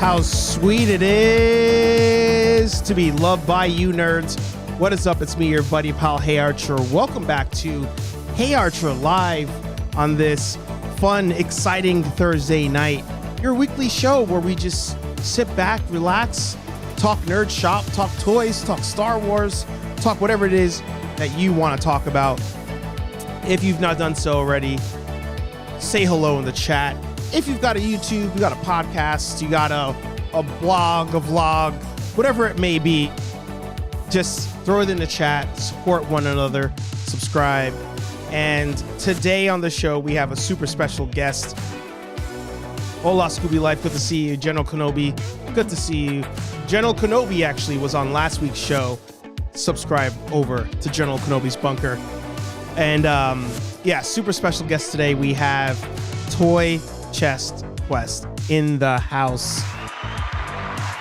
how sweet it is to be loved by you nerds. What is up? It's me, your buddy pal, HeyArcher. Welcome back to HeyArcher Live on this fun, exciting Thursday night. Your weekly show where we just sit back, relax, talk nerd shop, talk toys, talk Star Wars, talk whatever it is that you want to talk about. If you've not done so already, say hello in the chat. If you've got a YouTube, you got a podcast, you got a blog, a vlog, whatever it may be, just throw it in the chat, support one another, subscribe. And today on the show, we have a super special guest. Hola, Scooby Life. Good to see you. General Kenobi, good to see you. General Kenobi actually was on last week's show. Subscribe over to General Kenobi's Bunker. And yeah, super special guest today. We have Toy Chest Quest in the house.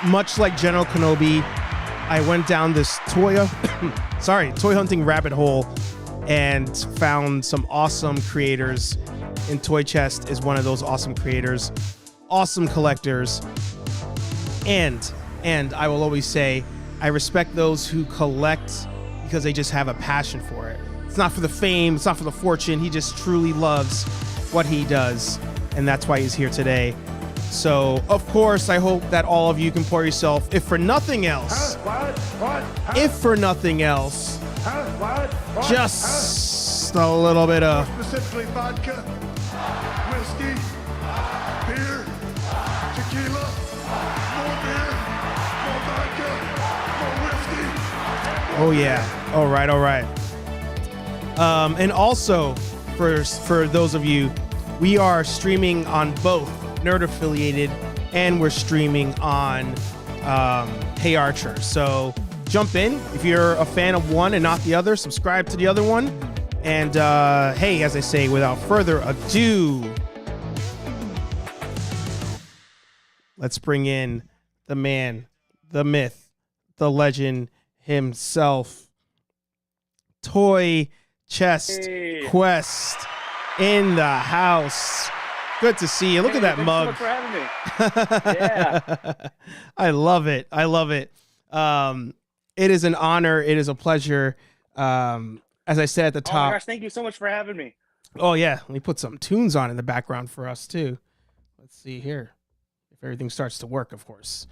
Much like General Kenobi, I went down this toy hunting rabbit hole and found some awesome creators. And Toy Chest is one of those awesome creators, awesome collectors. And I will always say, I respect those who collect because they just have a passion for it. It's not for the fame, it's not for the fortune. He just truly loves what he does. And that's why he's here today. So, of course, I hope that all of you can pour yourself, if for nothing else, just a little bit of specifically vodka, whiskey, beer, tequila, more beer, more vodka, more whiskey. oh yeah, all right. And also for those of you, we are streaming on both Nerd Affiliated and we're streaming on HeyArcher. So jump in if you're a fan of one and not the other. Subscribe to the other one. And hey, as I say, without further ado, let's bring in the man, the myth, the legend himself, Toy Chest Quest in the house. Good to see you. Look at that mug. Thanks so much for having me. Yeah. I love it. It is an honor. It is a pleasure. As I said at the top. Oh my gosh, thank you so much for having me. Oh yeah, let me put some tunes on in the background for us too. Let's see here. If everything starts to work, of course.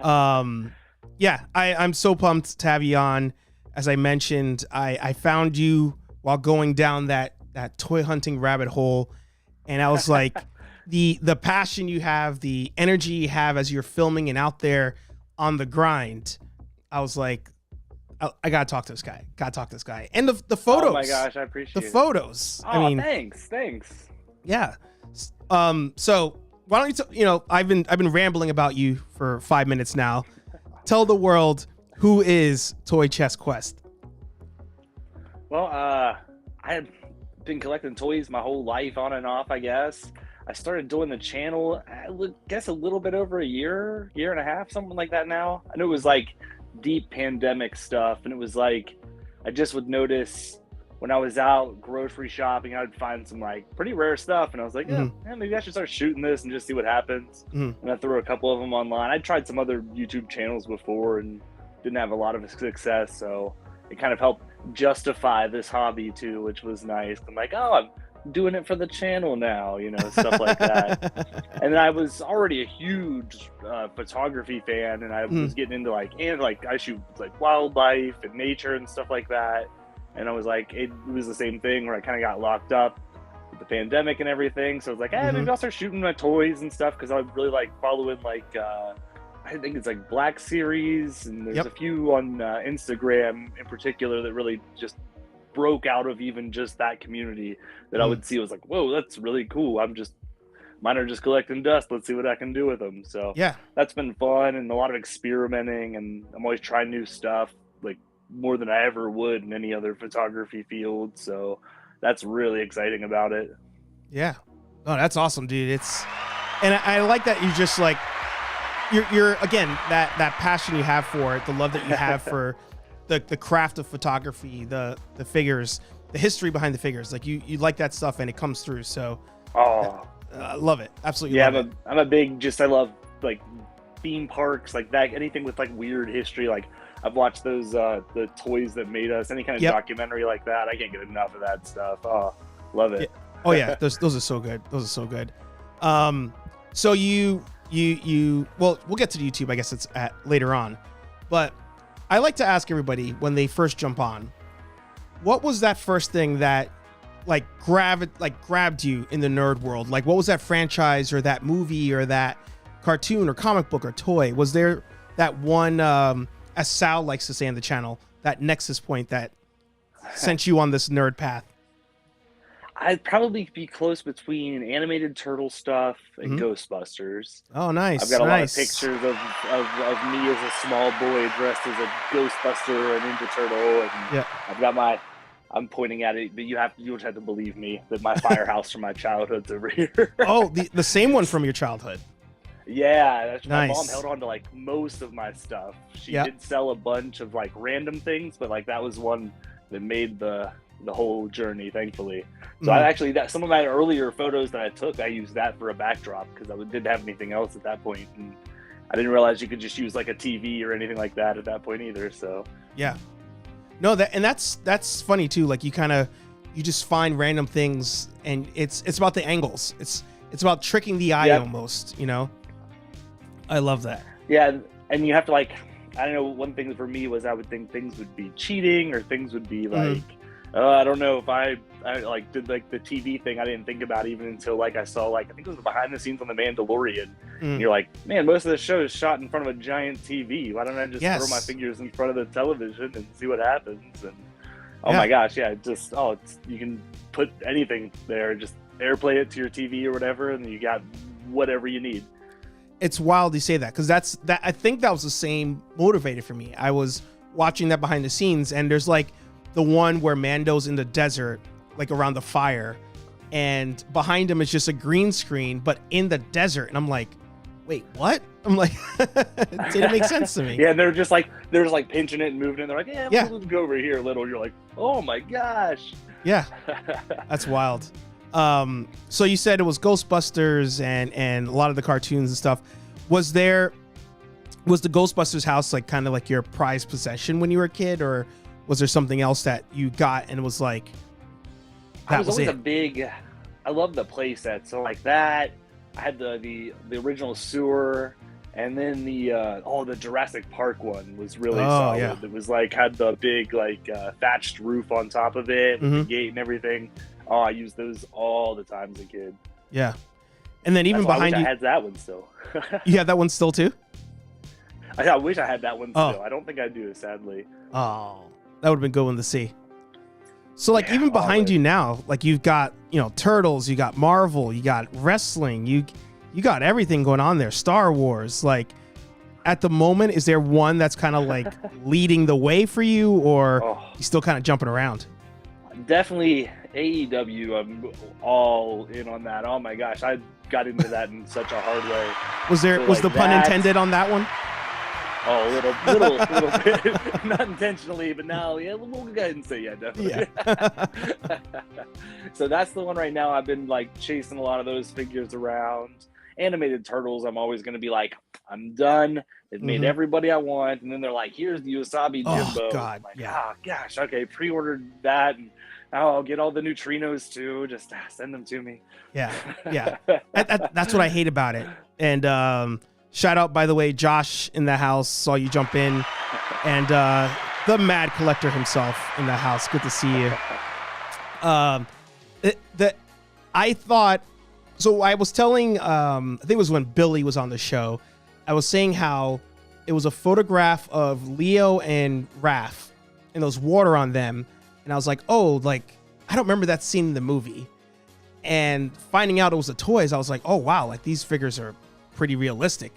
Yeah, I'm so pumped to have you on. As I mentioned, I found you while going down that toy hunting rabbit hole. And I was like, the passion you have, the energy you have as you're filming and out there on the grind. I was like, I gotta talk to this guy. And the photos. Oh my gosh, I appreciate the photos. Oh, I mean, thanks. Yeah. So why don't you I've been rambling about you for 5 minutes now. Tell the world, who is Toy Chest Quest? Well, I've been collecting toys my whole life, on and off, I guess. I started doing the channel, I guess a little bit over a year and a half, something like that now. I know it was like deep pandemic stuff, and it was like I just would notice when I was out grocery shopping, I would find some like pretty rare stuff, and I was like, yeah, maybe I should start shooting this and just see what happens. And I threw a couple of them online. I tried some other YouTube channels before and didn't have a lot of success, so it kind of helped justify this hobby too, which was nice. I'm like, oh, I'm doing it for the channel now, stuff like that. And then I was already a huge photography fan, and I was getting into I shoot like wildlife and nature and stuff like that. And I was like, it was the same thing where I kind of got locked up with the pandemic and everything. So I was like, maybe I'll start shooting my toys and stuff, because I really like following I think it's like Black Series, and there's a few on Instagram in particular that really just broke out of even just that community that I would see. I was like, whoa, that's really cool. Mine are just collecting dust. Let's see what I can do with them. So yeah, that's been fun and a lot of experimenting, and I'm always trying new stuff, like more than I ever would in any other photography field. So that's really exciting about it. Yeah. Oh, that's awesome, dude. And I like that you just like, you're again, that passion you have for it, the love that you have for the craft of photography, the figures, the history behind the figures. Like you like that stuff, and it comes through. So love it. Absolutely. Yeah, love I'm a big, I love like theme parks, like that, anything with like weird history. Like I've watched those the Toys That Made Us, any kind of documentary like that. I can't get enough of that stuff. Oh, love it. Yeah. Oh yeah, those are so good. Those are so good. So you well, we'll get to the YouTube, I guess it's at later on, but I like to ask everybody when they first jump on, what was that first thing that like grabbed you in the nerd world? Like, what was that franchise or that movie or that cartoon or comic book or toy? Was there that one, as Sal likes to say on the channel, that nexus point that sent you on this nerd path? I'd probably be close between animated turtle stuff and Ghostbusters. Oh, nice. I've got a lot of pictures of me as a small boy dressed as a Ghostbuster or a Ninja Turtle. And I've got I'm pointing at it, but you just have to believe me that my firehouse from my childhood's over here. Oh, the same one from your childhood. Yeah, nice. My mom held on to like most of my stuff. She did sell a bunch of like random things, but like that was one that made the whole journey, thankfully. So I actually, some of my earlier photos that I took, I used that for a backdrop because I didn't have anything else at that point, and I didn't realize you could just use like a TV or anything like that at that point either. So yeah, no, that's funny too. Like you just find random things, and it's about the angles. It's about tricking the eye almost. You know, I love that. Yeah, and you have to like, I don't know. One thing for me was I would think things would be cheating or things would be like. I don't know if I like did like the TV thing. I didn't think about even until like I saw like I think it was the behind the scenes on The Mandalorian. And you're like, man, most of the show is shot in front of a giant TV. Why don't I just throw my fingers in front of the television and see what happens? And my gosh, you can put anything there, just AirPlay it to your TV or whatever, and you got whatever you need. It's wild you say that because that I think that was the same motivator for me. I was watching that behind the scenes, and there's like the one where Mando's in the desert, like around the fire, and behind him is just a green screen, but in the desert. And I'm like, wait, what? I'm like, it didn't make sense to me. Yeah, they're just like pinching it and moving it. They're like, we'll go over here a little. You're like, oh my gosh. Yeah, that's wild. So you said it was Ghostbusters and a lot of the cartoons and stuff. Was the Ghostbusters house like kind of like your prized possession when you were a kid, or was there something else that you got and it was like, I was always I love the play set. So like that, I had the original sewer, and then the Jurassic Park one was really solid. Yeah. It was like had the big like thatched roof on top of it, with the gate and everything. Oh, I used those all the time as a kid. Yeah. And then even behind I had that one still. You have that one still too? I wish I had that one still. I don't think I do, sadly. Oh, that would have been good one to see. So like even behind you now, like you've got, Turtles, you got Marvel, you got wrestling, you got everything going on there. Star Wars. Like at the moment, is there one that's kind of like leading the way for you, or you still kind of jumping around? Definitely AEW. I'm all in on that. Oh my gosh, I got into that in such a hard way. Was the pun intended on that one? Oh, a little bit, not intentionally, but now, we'll go ahead and say definitely. Yeah. So that's the one right now. I've been like chasing a lot of those figures around. Animated Turtles, I'm always going to be like, I'm done. They've made everybody I want, and then they're like, here's the Wasabi Jimbo. Oh God, like, oh gosh, okay, pre-ordered that, and I'll get all the neutrinos too. Just send them to me. Yeah. That's what I hate about it. And shout out, by the way, Josh in the house. Saw you jump in, and the Mad Collector himself in the house. Good to see you. I thought. So I was telling, I think it was when Billy was on the show. I was saying how it was a photograph of Leo and Raph, and there was water on them. And I was like, oh, like, I don't remember that scene in the movie. And finding out it was the toys, I was like, oh, wow, like these figures are pretty realistic.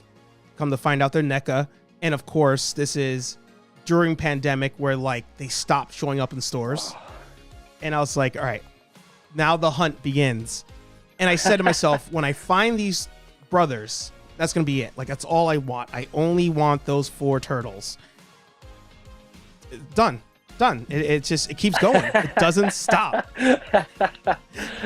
Come to find out they're NECA. And of course, this is during pandemic where like they stopped showing up in stores. And I was like, all right, now the hunt begins. And I said to myself, when I find these brothers, that's going to be it. Like, that's all I want. I only want those 4 turtles. Done. It keeps going. It doesn't stop.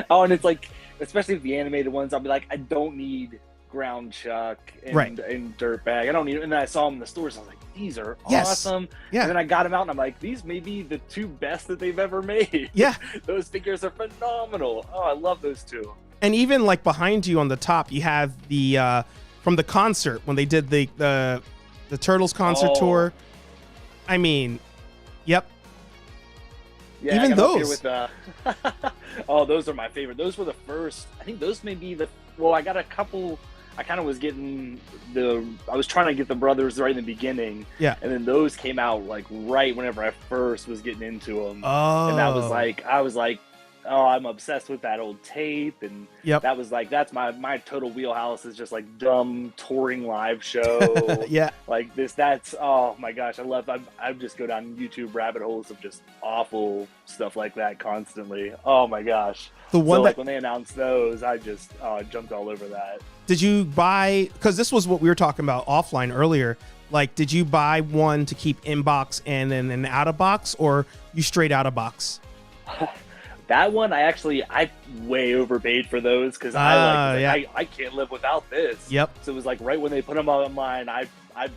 Oh, and it's like, especially with the animated ones, I'll be like, I don't need Ground Chuck and, Right. and Dirtbag. I don't even, and then I saw them in the stores. I was like, these are Yes. awesome. Yeah. And then I got them out and I'm like, these may be the two best that they've ever made. Yeah. Those figures are phenomenal. Oh, I love those two. And even like behind you on the top, you have the from the concert when they did the Turtles concert tour. I mean, yep. Yeah, even I got up here those. with, oh, those are my favorite. Those were the first. I think those may be the. Well, I got a couple. I kind of was getting I was trying to get the brothers right in the beginning. Yeah. And then those came out like right whenever I first was getting into them. Oh. And that was like, I was like, oh, I'm obsessed with that old tape. And Yep. that was like, that's my total wheelhouse is just like dumb touring live show. Yeah. Like that's, oh my gosh, I just go down YouTube rabbit holes of just awful stuff like that constantly. Oh my gosh. The one like that when they announced those, I just jumped all over that. did you buy? Because this was what we were talking about offline earlier. Like, did you buy one to keep in box and then an out of box, or you straight out of box? That one, I way overpaid for those because I can't live without this. Yep. So it was like right when they put them online, I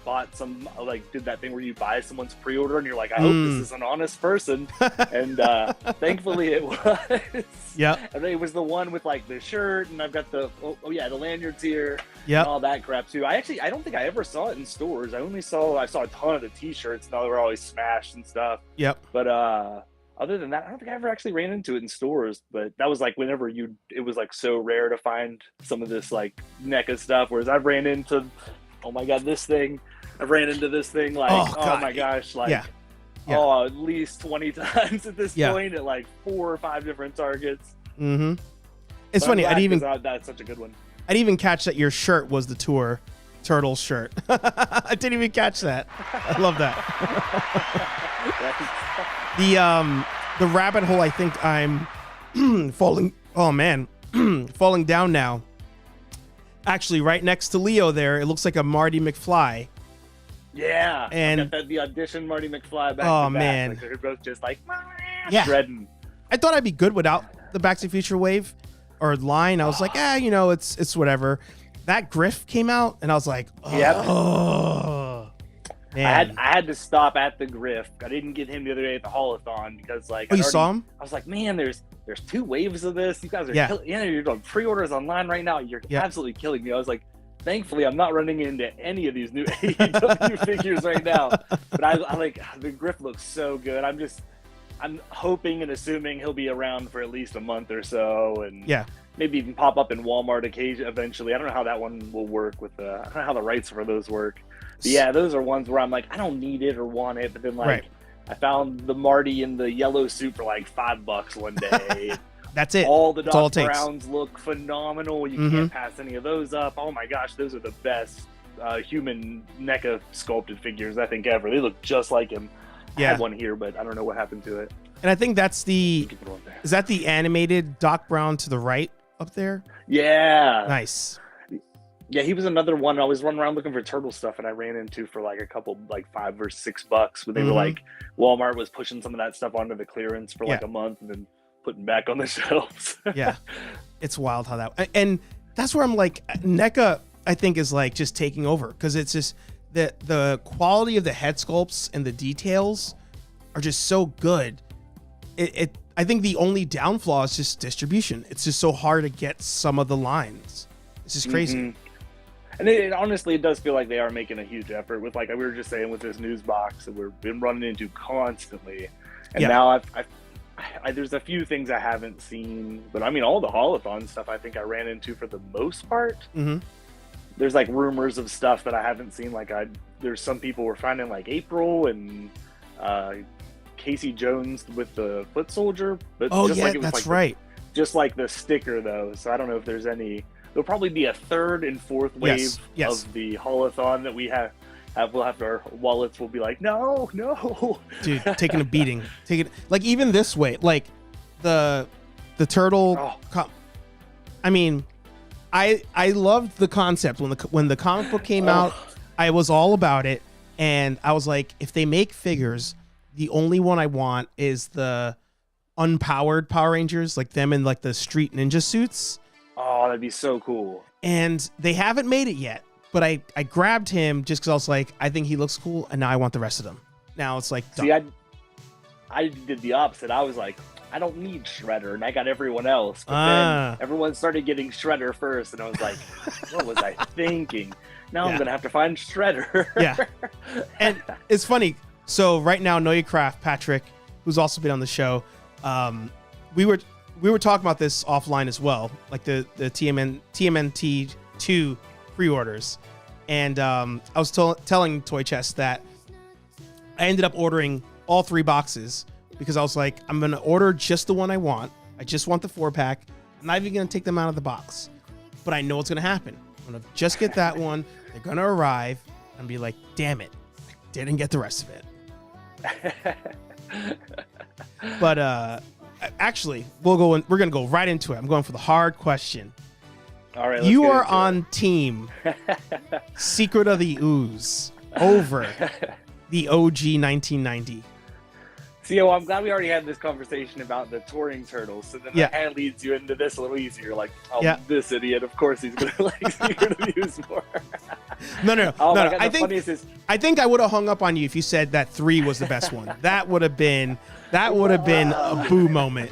bought some, like did that thing where you buy someone's pre-order and you're like, I hope this is an honest person. And thankfully it was. Yep. And it was the one with like the shirt and I've got the, the lanyards here. Yep. And all that crap too. I don't think I ever saw it in stores. I saw a ton of the t-shirts and they were always smashed and stuff. Yep. But other than that, I don't think I ever actually ran into it in stores, but that was like whenever it was like so rare to find some of this like NECA stuff. Whereas I've ran into, oh my God, this thing. I've ran into this thing like, oh my gosh, like, Yeah. at least 20 times at this point at like 4 or 5 different Targets. Mm-hmm. It's But funny. that's such a good one. I didn't even catch that your shirt was the tour Turtles shirt. I didn't even catch that. I love that. The rabbit hole, I think I'm falling. Oh man, falling down now. Actually, right next to Leo there, it looks like a Marty McFly. Yeah, And the audition Marty McFly back. Oh, to back. man. Like, they're both just like shredding. I thought I'd be good without the Back to the Future wave or line. I was like, it's whatever. That Griff came out, and I was like, oh. Man. I had to stop at the Griff. I didn't get him the other day at the Haulathon because like you saw him? I was like, man, there's 2 waves of this. You guys are you're doing pre-orders online right now. You're absolutely killing me. I was like, thankfully I'm not running into any of these new AEW figures right now. But I like the Griff looks so good. I'm hoping and assuming he'll be around for at least a month or so, and maybe even pop up in Walmart eventually. I don't know how that one will work with I don't know how the rights for those work. But yeah, those are ones where I'm like, I don't need it or want it, but then like I found the Marty in the yellow suit for like $5 one day. That's it. All the That's all Doc it takes. Browns look phenomenal. You can't pass any of those up. Oh my gosh, those are the best human NECA sculpted figures I think ever. They look just like him. I had one here, but I don't know what happened to it. And I think that's is that the animated Doc Brown to the right up there? Yeah. Nice. Yeah, he was another one I was running around looking for turtle stuff, and I ran into for like a couple, like $5 or $6. But they were like, Walmart was pushing some of that stuff onto the clearance for like a month, and then putting back on the shelves. Yeah, it's wild how that, and that's where I'm like, NECA I think is like just taking over because it's just the quality of the head sculpts and the details are just so good. I think the only down flaw is just distribution. It's just so hard to get some of the lines. It's just crazy. And honestly, it does feel like they are making a huge effort with, like we were just saying, with this news box that we've been running into constantly. And now there's a few things I haven't seen, but I mean, all the Haulathon stuff I think I ran into for the most part. There's like rumors of stuff that I haven't seen. Like there's some people were finding like April and Casey Jones with the foot soldier. But that's right. Just like the sticker though. So I don't know if there's any. There'll probably be a 3rd and 4th wave of the Haulathon that we have. We'll have our wallets will be like, no, dude, taking a beating. Like even this way, like the turtle. I mean, I loved the concept when the comic book came out. I was all about it, and I was like, if they make figures, the only one I want is the unpowered Power Rangers, like them in like the street ninja suits. Oh, that'd be so cool. And they haven't made it yet, but I grabbed him just because I was like, I think he looks cool, and now I want the rest of them. Now it's like, done. See, I did the opposite. I was like, I don't need Shredder, and I got everyone else. But then everyone started getting Shredder first, and I was like, what was I thinking? Now I'm gonna have to find Shredder. Yeah, and it's funny. So right now, Know Your Craft, Patrick, who's also been on the show, we were talking about this offline as well, like the TMNT 2 pre-orders, and I was telling Toy Chest that I ended up ordering all 3 boxes because I was like, I'm gonna order just the one I want. I just want the 4-pack. I'm not even gonna take them out of the box, but I know what's gonna happen. I'm gonna just get that one. They're gonna arrive and be like, damn it, I didn't get the rest of it. But actually, we're gonna go right into it. I'm going for the hard question. All right, you are on team Secret of the Ooze over the OG 1990. See, well, I'm glad we already had this conversation about the touring turtles, so then that kind of leads you into this a little easier. Like, this idiot, of course he's gonna like Secret of the Ooze more. No. God, I think I would have hung up on you if you said that 3 was the best one. That would have been a boo moment.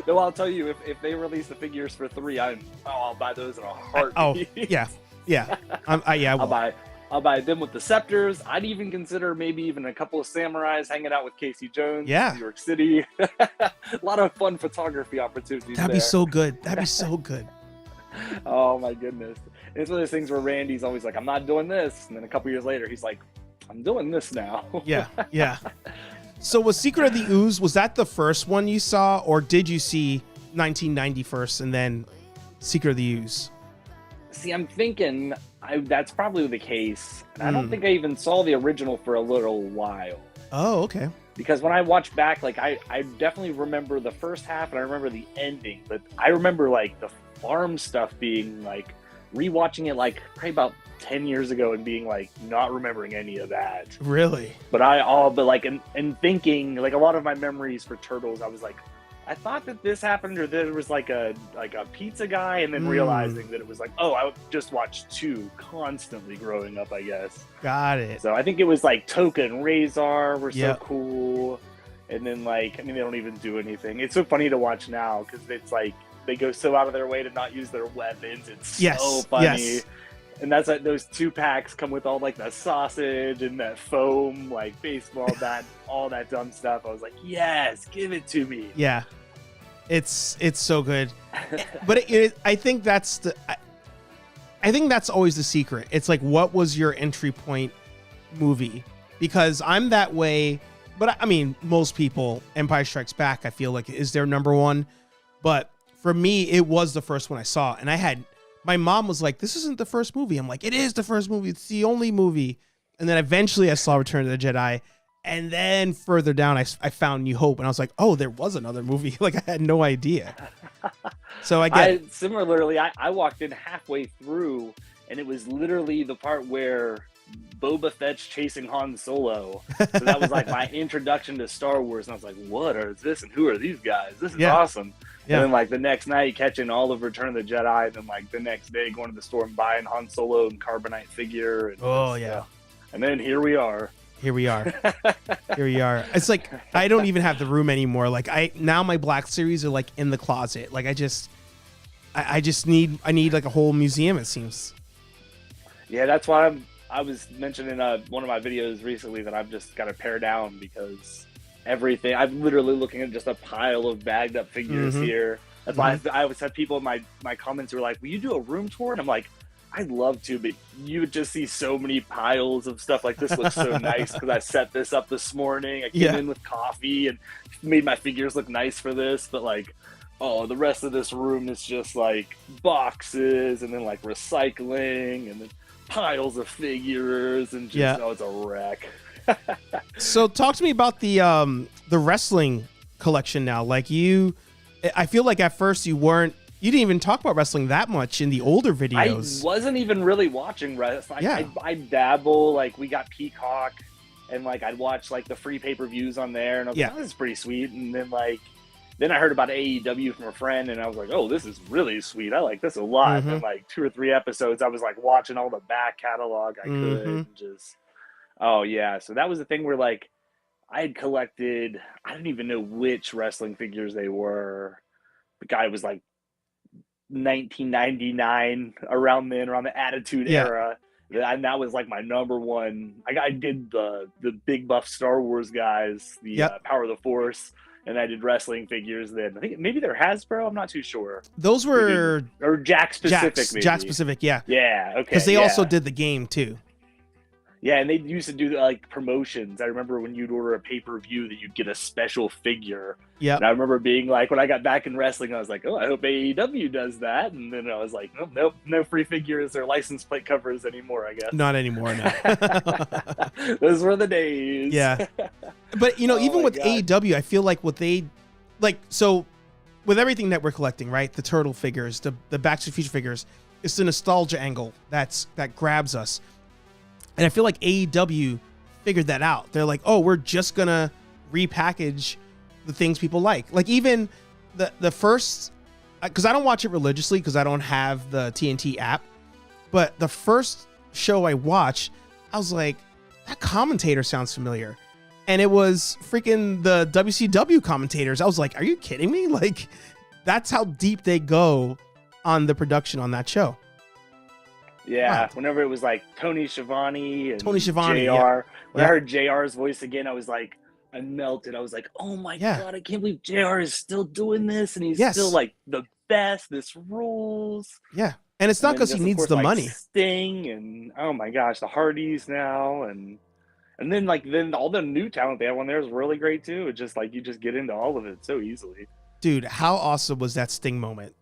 No, I'll tell you, if they release the figures for 3, I'll buy those in a heartbeat. I will. I'll buy them with the scepters. I'd even consider maybe even a couple of samurais hanging out with Casey Jones in New York City. A lot of fun photography opportunities. That'd be so good. That'd be so good. Oh my goodness. And it's one of those things where Randy's always like, I'm not doing this. And then a couple years later, he's like, I'm doing this now. Yeah. So was Secret of the Ooze, was that the first one you saw, or did you see 1990 first and then Secret of the Ooze? See, I'm thinking that's probably the case. And I don't think I even saw the original for a little while. Oh, okay. Because when I watch back, like I definitely remember the first half and I remember the ending, but I remember like the farm stuff being like rewatching it like probably about 10 years ago and being like not remembering any of that. Really? But and thinking like a lot of my memories for Turtles, I was like, I thought that this happened, or there was like a pizza guy, and then realizing that it was like, oh, I just watched 2 constantly growing up, I guess. Got it. So I think it was like Toka and Razor were so cool, and then like, I mean, they don't even do anything. It's so funny to watch now because it's like they go so out of their way to not use their weapons. It's so funny. Yes. And that's like those 2-packs come with all like the sausage and that foam, like baseball bat, all that dumb stuff. I was like, yes, give it to me. Yeah, it's so good. But I think that's always the secret. It's like, what was your entry point movie? Because I'm that way. But I mean, most people, Empire Strikes Back, I feel like is their number one. But for me, it was the first one I saw, and my mom was like, this isn't the first movie. I'm like, it is the first movie. It's the only movie. And then eventually I saw Return of the Jedi. And then further down, I found New Hope. And I was like, oh, there was another movie. Like, I had no idea. So similarly, I walked in halfway through, and it was literally the part where Boba Fett's chasing Han Solo. So that was like my introduction to Star Wars. And I was like, what is this? And who are these guys? This is awesome. Yeah. And then like the next night catching all of Return of the Jedi, and then like the next day going to the store and buying Han Solo and Carbonite figure. And and then here we are. It's like I don't even have the room anymore. Like now my Black Series are like in the closet. Like I need like a whole museum, it seems. Yeah, that's why I was mentioning one of my videos recently that I've just got to pare down because everything. I'm literally looking at just a pile of bagged up figures here. That's why I always have people in my comments who are like, will you do a room tour? And I'm like, I'd love to, but you would just see so many piles of stuff. Like, this looks so nice because I set this up this morning. I came in with coffee and made my figures look nice for this. But like, oh, the rest of this room is just like boxes and then like recycling and then piles of figures and just, it's a wreck. So talk to me about the wrestling collection now. Like I feel like at first you didn't even talk about wrestling that much in the older videos. I wasn't even really watching wrestling. I dabble, like we got Peacock and like I'd watch like the free pay-per-views on there and I was like, oh, this is pretty sweet. And then like then I heard about AEW from a friend, and I was like, oh, this is really sweet. I like this a lot. And like 2 or 3 episodes, I was like watching all the back catalog I could. And just, oh yeah. So that was the thing where like I had collected, I didn't even know which wrestling figures they were. The guy was like 1999, around the Attitude Era. And that was like my number one. I did the big buff Star Wars guys, the Power of the Force, and I did wrestling figures then. I think maybe they're Hasbro. I'm not too sure. Those were or Jack Pacific. Maybe. Jack Pacific, yeah. Yeah, okay. Because they also did the game too. Yeah, and they used to do like promotions. I remember when you'd order a pay-per-view that you'd get a special figure. Yeah. And I remember being like, when I got back in wrestling, I was like, oh, I hope AEW does that. And then I was like, oh, nope, no free figures or license plate covers anymore, I guess. Not anymore, no. Those were the days. Yeah. But, you know, even with AEW, I feel like what they, like, so with everything that we're collecting, right? The Turtle figures, the Back to the Future figures, it's the nostalgia angle that grabs us. And I feel like AEW figured that out. They're like, oh, we're just going to repackage the things people like. Like even the first, because I don't watch it religiously because I don't have the TNT app. But the first show I watched, I was like, that commentator sounds familiar. And it was freaking the WCW commentators. I was like, are you kidding me? Like, that's how deep they go on the production on that show. Yeah, wow. Whenever it was like Tony Schiavone and JR. When I heard JR's voice again, I was like, I melted. I was like, oh my God, I can't believe JR is still doing this. And he's still like the best. This rules. Yeah. And it's not because he needs the money. Sting and oh my gosh, the Hardys now. And then all the new talent they have on there is really great too. It's just like you just get into all of it so easily. Dude, how awesome was that Sting moment?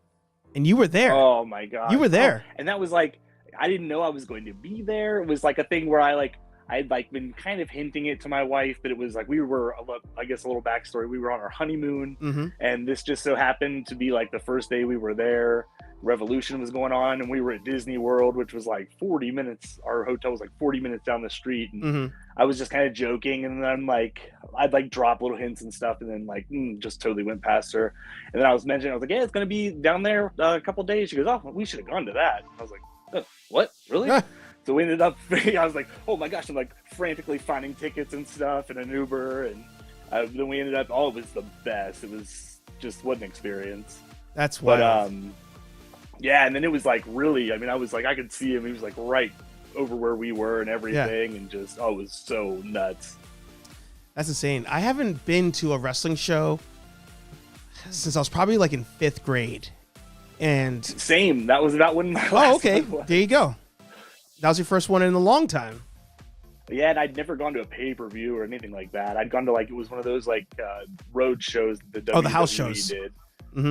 And you were there. Oh my God. You were there. And that was like, I didn't know I was going to be there. It was like a thing where I'd like been kind of hinting it to my wife, but it was like we were, I guess a little backstory. We were on our honeymoon, and this just so happened to be like the first day we were there. Revolution was going on, and we were at Disney World, which was like 40 minutes. Our hotel was like 40 minutes down the street, and I was just kind of joking, and then I'd like drop little hints and stuff, and then like just totally went past her. And then I was like, yeah, it's gonna be down there a couple days. She goes, oh, we should have gone to that. And I was like, oh, what? Really? So we ended up, I was like, oh my gosh, I'm like frantically finding tickets and stuff and an Uber. And then we ended up, it was the best. It was just what an experience. That's wild. But yeah, and then it was like really, I mean, I was like, I could see him. He was like right over where we were and everything. And just, it was so nuts. That's insane. I haven't been to a wrestling show since I was probably like in 5th grade. And same. That was about when my last one was. There you go. That was your first one in a long time. Yeah, and I'd never gone to a pay-per-view or anything like that. I'd gone to it was one of those road shows that WWE the house shows did.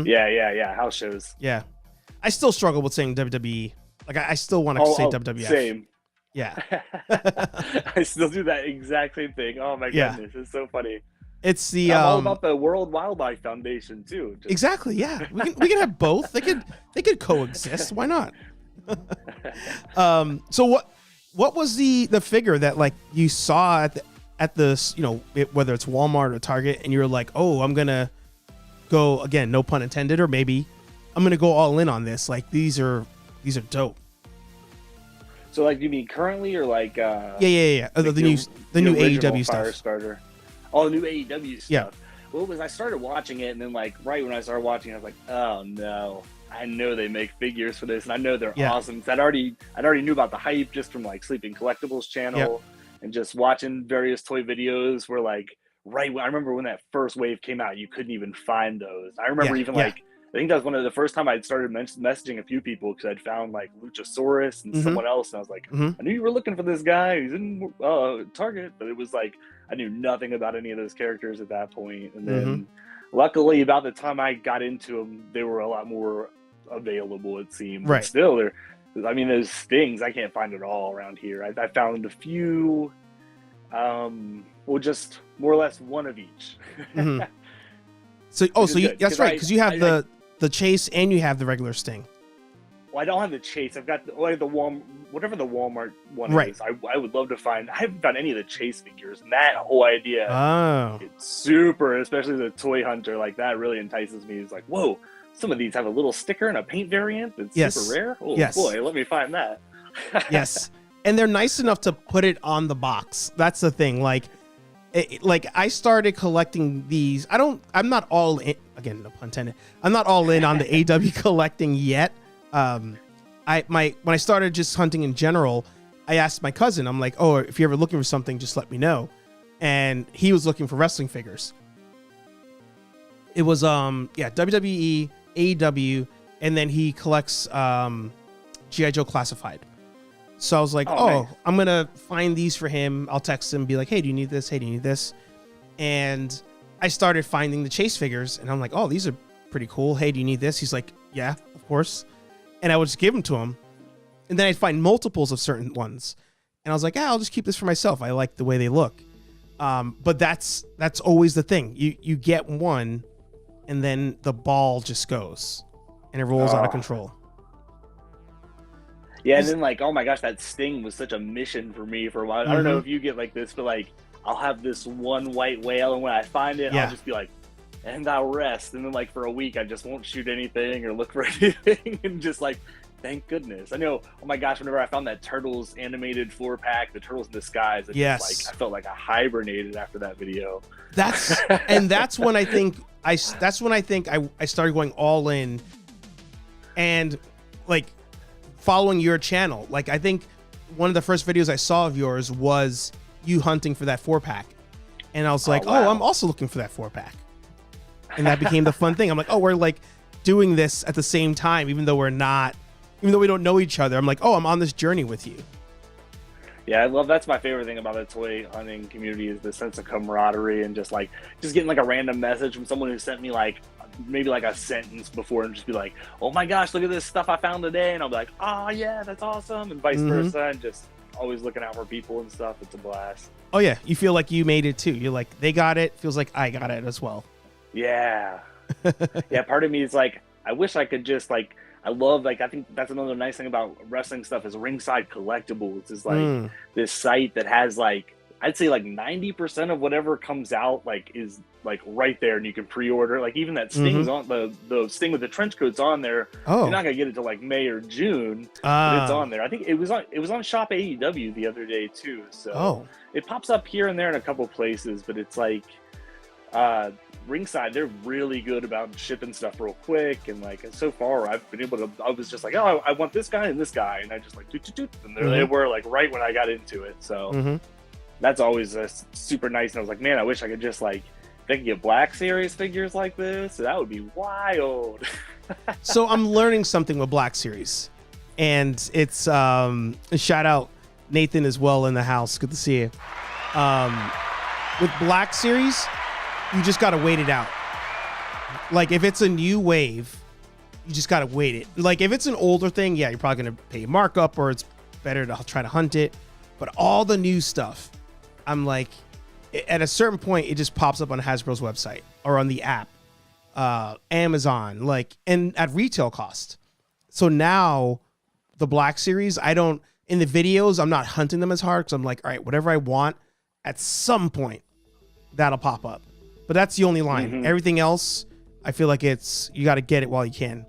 Yeah, house shows. Yeah. I still struggle with saying WWE. Like I still want to say WWF. Same. Yeah. I still do that exact same thing. Oh my goodness, it's so funny. It's the I'm all about the World Wildlife Foundation too. Exactly. Yeah, we can have both. They could coexist. Why not? So what was the figure that like you saw at the whether it's Walmart or Target and you're like, oh, I'm gonna go again, no pun intended, or maybe I'm gonna go all in on this. Like these are dope. So like you mean currently or like yeah. The new AEW stuff. Starter. All the new AEW stuff. Yeah. Well, I started watching it, and then like right when I started watching it, I was like, oh no, I know they make figures for this, and I know they're awesome. Cause I'd already knew about the hype just from like Sleeping Collectibles channel and just watching various toy videos where like I remember when that first wave came out, you couldn't even find those. I remember I think that was one of the first time I'd started messaging a few people because I'd found like Luchasaurus and someone else, and I was like, I knew you were looking for this guy. He's in Target, but it was like I knew nothing about any of those characters at that point. And then, luckily, about the time I got into them, they were a lot more available. It seemed, right? But still, those Stings I can't find at all around here. I found a few, just more or less one of each. So that's right, because you have the Chase and you have the regular Sting. Well, I don't have the Chase. I've got the whatever the Walmart one Right. is. I would love to find. I haven't found any of the Chase figures, and that whole idea, Oh, it's super, especially the toy hunter. Like that really entices me. It's like, whoa, some of these have a little sticker and a paint variant that's Yes. super rare. Oh Yes. boy, let me find that. yes. And they're nice enough to put it on the box. That's the thing. Like I started collecting these. I'm not all in. Again, no pun intended. I'm not all in on the AW collecting yet. When I started just hunting in general, I asked my cousin, I'm like, oh, if you're ever looking for something, just let me know. And he was looking for wrestling figures. It was WWE, AEW, and then he collects G.I. Joe Classified. So I was like, Nice. I'm gonna find these for him. I'll text him, be like, hey, do you need this? Hey, do you need this? And I started finding the Chase figures, and I'm like, oh, these are pretty cool. Hey, do you need this? He's like, yeah, of course. And I would just give them to him. And then I'd find multiples of certain ones. And I was like, I'll just keep this for myself. I like the way they look. But that's always the thing. You get one, and then the ball just goes, and it rolls out of control. Yeah, and then like, oh my gosh, that Sting was such a mission for me for a while. I don't know if you get like this, but like, I'll have this one white whale, and when I find it, I'll just be like, and I'll rest. And then like for a week, I just won't shoot anything or look for anything, and just like, thank goodness. I know. Oh my gosh, whenever I found that Turtles animated 4-pack, the Turtles in Disguise, just, like, I felt like I hibernated after that video. That's when I think I started going all in, and like following your channel. Like I think one of the first videos I saw of yours was you hunting for that 4-pack, and I was like, wow. oh, I'm also looking for that 4-pack, and that became the fun thing. I'm like, oh, we're like doing this at the same time, even though we don't know each other. I'm like, oh, I'm on this journey with you. Yeah, that's my favorite thing about the toy hunting community is the sense of camaraderie, and just getting like a random message from someone who sent me like maybe like a sentence before, and just be like, oh my gosh, look at this stuff I found today, and I'll be like, oh yeah, that's awesome, and vice versa, and just always looking out for people and stuff. It's a blast. Oh yeah, you feel like you made it too. You're like, they got it, feels like I got it as well. Yeah. Yeah, part of me is like, I wish I could just like, I love, like, I think that's another nice thing about wrestling stuff is Ringside Collectibles is like this site that has like, I'd say like 90% of whatever comes out like is like right there, and you can pre-order. Like even that Sting's on the Sting with the trench coat's on there. Oh, you're not gonna get it till like May or June, but it's on there. I think it was on Shop AEW the other day too. So it pops up here and there in a couple places, but it's like Ringside, they're really good about shipping stuff real quick, and like so far I've been able to. I was just like, oh, I want this guy, and I just like doot, and there they were, like right when I got into it. So that's always super nice. And I was like, man, I wish I could just like, if I could get Black Series figures like this, that would be wild. So I'm learning something with Black Series, and it's a shout out Nathan as well in the house. Good to see you. With Black Series, you just got to wait it out. Like if it's a new wave, you just got to wait it. Like if it's an older thing, yeah, you're probably going to pay markup, or it's better to try to hunt it. But all the new stuff, I'm like, at a certain point, it just pops up on Hasbro's website or on the app, Amazon, like, and at retail cost. So now the Black Series, in the videos, I'm not hunting them as hard, because I'm like, all right, whatever I want, at some point, that'll pop up. But that's the only line. Everything else, I feel like you got to get it while you can.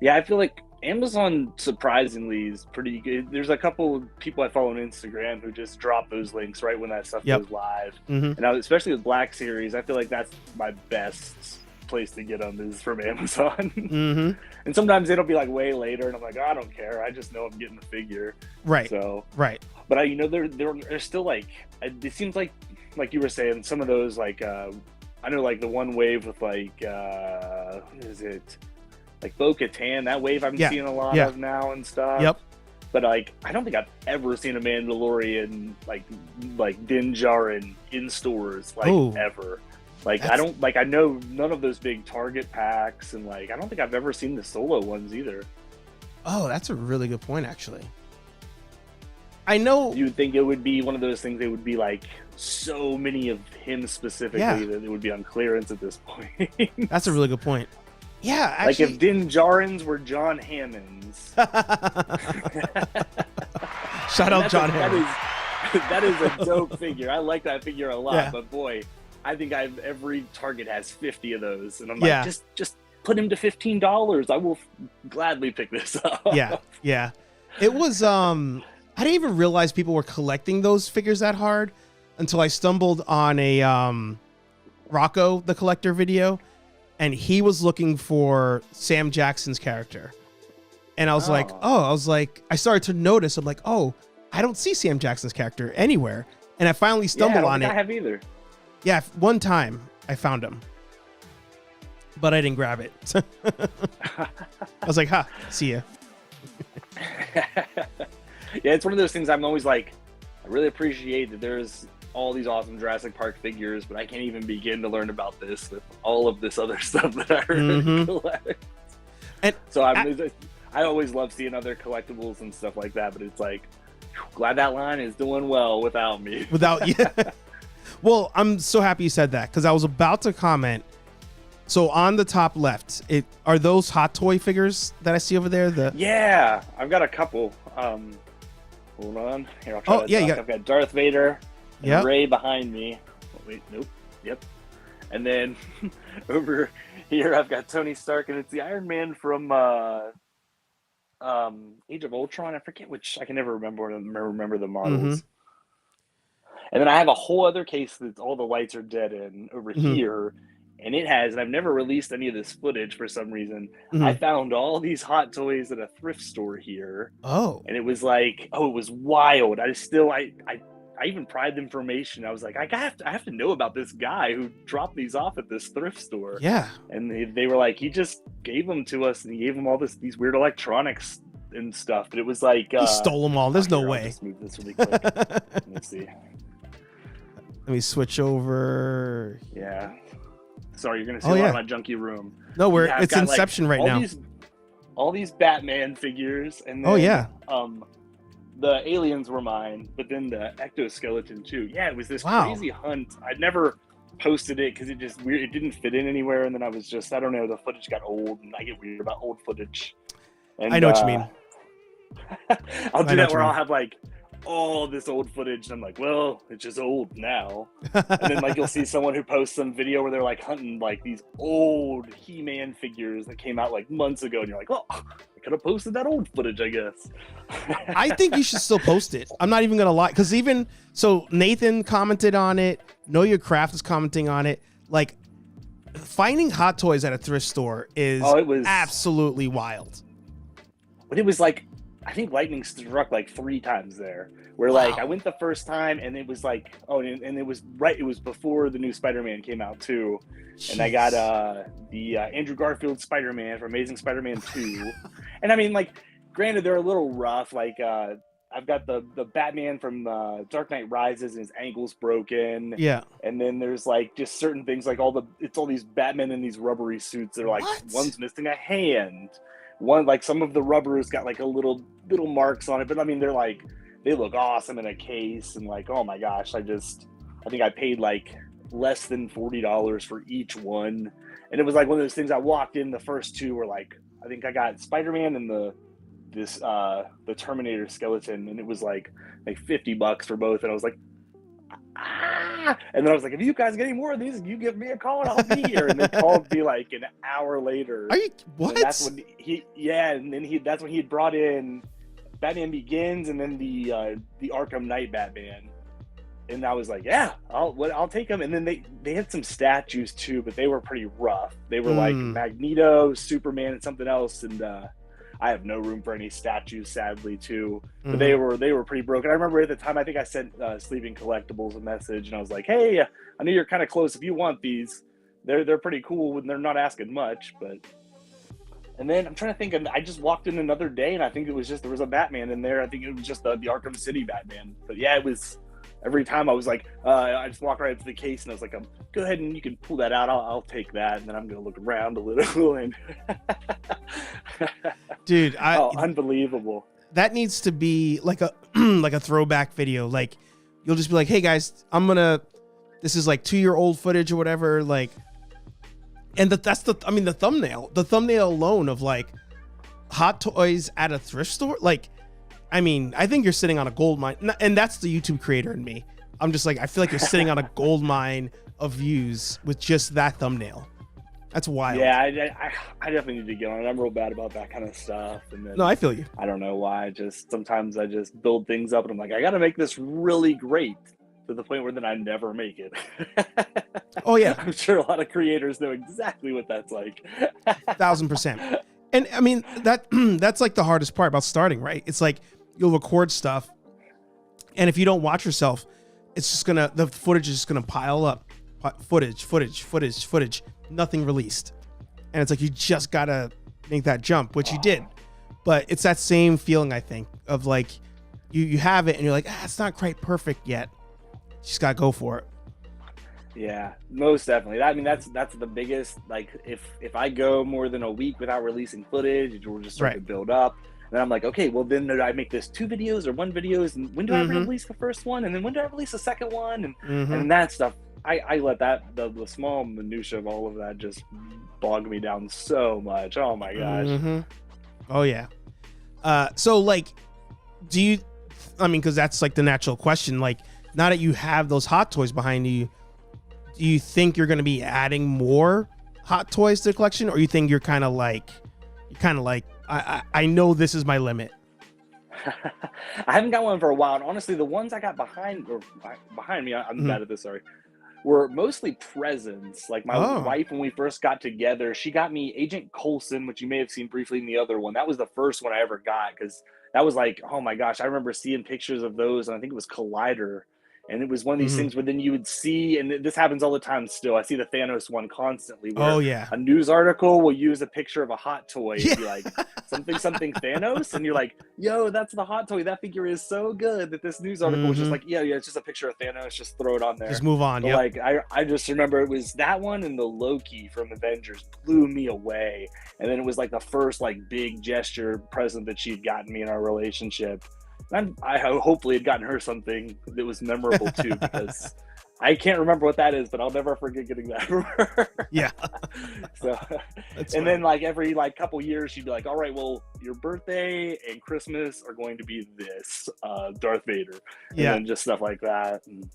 Yeah, I feel like Amazon surprisingly is pretty good. There's a couple of people I follow on Instagram who just drop those links right when that stuff goes live. And especially with Black Series, I feel like that's my best place to get them is from Amazon. And sometimes it'll be like way later, and I'm like, oh, I don't care. I just know I'm getting the figure. Right. So But they're still like, it seems like you were saying, some of those like I know like the one wave with like what is it? Like Bo-Katan, that wave I'm seeing a lot of now and stuff. But like, I don't think I've ever seen a Mandalorian like Din Djarin in stores ever. Like I know none of those big Target packs, and like I don't think I've ever seen the solo ones either. Oh, that's a really good point, actually. I know you would think it would be one of those things. It would be like so many of him specifically that it would be on clearance at this point. That's a really good point. Yeah, Like actually, if Din Djarin's were John Hammond's. shout out John Hammond. That is a dope figure. I like that figure a lot, Yeah. but boy, I think every Target has 50 of those, and I'm Yeah. like, just put him to $15. I will gladly pick this up. Yeah. It was I didn't even realize people were collecting those figures that hard until I stumbled on a Rocco the Collector video, and he was looking for Sam Jackson's character. And I was like, I started to notice, I'm like, oh, I don't see Sam Jackson's character anywhere. And I finally stumbled on it. I have either. Yeah, one time I found him, but I didn't grab it. I was like, see ya. Yeah, it's one of those things I'm always like, I really appreciate that there's all these awesome Jurassic Park figures, but I can't even begin to learn about this with all of this other stuff that I collect. And so I always love seeing other collectibles and stuff like that, but it's like, glad that line is doing well without me. Without you. Well, I'm so happy you said that, because I was about to comment. So on the top left, are those Hot Toy figures that I see over there? Yeah, I've got a couple. Hold on. Here, I'll try I've got Darth Vader and Rey behind me. Oh, wait, nope. Yep. And then over here, I've got Tony Stark, and it's the Iron Man from Age of Ultron. I forget which. I can never remember the models. Mm-hmm. And then I have a whole other case that all the lights are dead in over here. And and I've never released any of this footage for some reason. I found all these Hot Toys at a thrift store here. Oh. And it was like, it was wild. I even pried the information. I was like, I have to know about this guy who dropped these off at this thrift store. Yeah. And they were like, he just gave them to us, and he gave them all these weird electronics and stuff. But it was like he stole them all. There's no way. I'll just move this really quick. Let me see. Let me switch over. Yeah. Sorry, you're gonna see a lot of my junky room. No, it's Inception right now. All these Batman figures, and then, the aliens were mine, but then the ectoskeleton too. Yeah, it was this crazy hunt. I'd never posted it because it didn't fit in anywhere, and then I was just, I don't know, the footage got old, and I get weird about old footage. And, I know what you mean. I'll do that where I'll have like all this old footage, and I'm like, well, it's just old now. And then like you'll see someone who posts some video where they're like hunting like these old He-Man figures that came out like months ago, and you're like, well, I could have posted that old footage, I guess. I think you should still post it. I'm not even gonna lie, because Nathan commented on it. Know Your Craft is commenting on it. Like, finding Hot Toys at a thrift store is absolutely wild. But it was like, I think lightning struck like 3 times there. Where like I went the first time, and it was like, and it was before the new Spider-Man came out too. Jeez. And I got the Andrew Garfield Spider-Man from Amazing Spider-Man 2. And I mean, like, granted, they're a little rough. Like I've got the Batman from Dark Knight Rises, and his ankle's broken. Yeah. And then there's like just certain things, like all these Batmen in these rubbery suits that are like, one's missing a hand. One, like, some of the rubber's got like a little marks on it, but I mean, they look awesome in a case, and like, oh my gosh, I think I paid like less than $40 for each one. And it was like one of those things. I walked in, the first 2 were like, I think I got Spider-Man and the Terminator skeleton, and it was like $50 for both. And I was like, and then I was like, if you guys get any more of these, you give me a call and I'll be here. And they called me like an hour later. Are you what? And that's when that's when he had brought in Batman Begins, and then the Arkham Knight Batman. And I was like, yeah, I'll take them. And then they had some statues too, but they were pretty rough. They were like Magneto, Superman, and something else. And I have no room for any statues, sadly, too. But they were pretty broken. I remember at the time, I think I sent Sleeping Collectibles a message, and I was like, hey, I know you're kind of close. If you want these, they're pretty cool, and they're not asking much. And then I'm trying to think, I just walked in another day, and I think it was just, there was a Batman in there. I think it was just the Arkham City Batman. But yeah, it was, every time I was like, I just walked right up to the case, and I was like, go ahead and you can pull that out. I'll take that, and then I'm going to look around a little. And dude, unbelievable. That needs to be like a like a throwback video. Like, you'll just be like, hey guys, this is like 2-year-old footage or whatever. Like, And the thumbnail alone of like hot toys at a thrift store. Like, I mean, I think you're sitting on a gold mine, and that's the YouTube creator in me. I'm just like, I feel like you're sitting on a gold mine of views with just that thumbnail. That's wild. Yeah, I definitely need to get on it. I'm real bad about that kind of stuff. And then, No, I feel you. I don't know why. Sometimes I just build things up and I'm like, I got to make this really great to the point where then I never make it. Oh yeah. I'm sure a lot of creators know exactly what that's like. 1000%. And I mean, that's like the hardest part about starting, right? It's like you'll record stuff, and if you don't watch yourself, it's just the footage is just gonna pile up. Footage, nothing released. And it's like, you just gotta make that jump, which you did. But it's that same feeling, I think, of like, you have it and you're like, it's not quite perfect yet. You just gotta go for it. Yeah, most definitely. I mean, that's the biggest, like, if I go more than a week without releasing footage, it will just start to build up. And then I'm like, okay, well then do I make this 2 videos or 1 videos? And when do I release the first one? And then when do I release the second one? And that stuff, I let the small minutia of all of that just bog me down so much. Oh my gosh. Oh yeah. So like, because that's like the natural question, like, now that you have those hot toys behind you, do you think you're going to be adding more hot toys to the collection, or you think you're kind of like, I know this is my limit? I haven't got one for a while, and honestly, the ones I got behind me, I'm bad at this, sorry, were mostly presents. Like my wife, when we first got together, she got me Agent Coulson, which you may have seen briefly in the other one. That was the first one I ever got, because that was like, oh my gosh, I remember seeing pictures of those, and I think it was Collider. And it was one of these things where then you would see, and this happens all the time still, I see the Thanos one constantly, where a news article will use a picture of a hot toy and be like, something Thanos, and you're like, yo, that's the hot toy. That figure is so good that this news article was just like, yeah, it's just a picture of Thanos, just throw it on there. Just move on. But like, I just remember it was that one and the Loki from Avengers blew me away. And then it was like the first like big gesture present that she'd gotten me in our relationship. And I hopefully had gotten her something that was memorable too, because I can't remember what that is, but I'll never forget getting that from her. Yeah. So, then like every like couple years, she'd be like, all right, well, your birthday and Christmas are going to be this Darth Vader. And then just stuff like that. And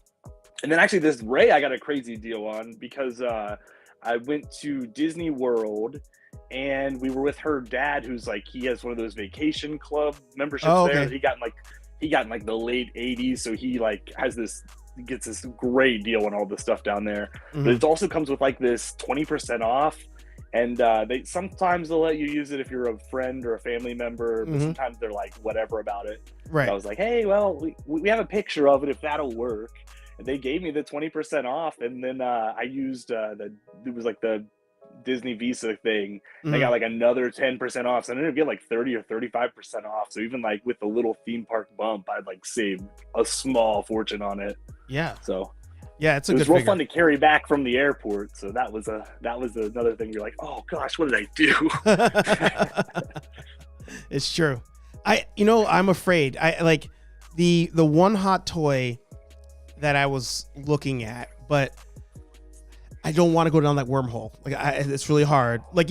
then actually this Rey, I got a crazy deal on, because I went to Disney World, and we were with her dad, who's like, he has one of those vacation club memberships there. He got in like the late 80s, so he like gets this great deal on all the stuff down there. But it also comes with like this 20% off, and sometimes they'll let you use it if you're a friend or a family member, but sometimes they're like whatever about it. Right. So I was like, hey, well, we have a picture of it if that'll work. And they gave me the 20% off, and then I used it was like the Disney Visa thing. I got like another 10% off, so I ended up getting like 30 or 35% off. So even like with the little theme park bump, I'd like saved a small fortune on it. Yeah. So yeah, it was real fun to carry back from the airport. So that was another thing. You're like, oh gosh, what did I do? It's true. I'm afraid. I like the one hot toy that I was looking at, but I don't want to go down that wormhole. Like it's really hard. Like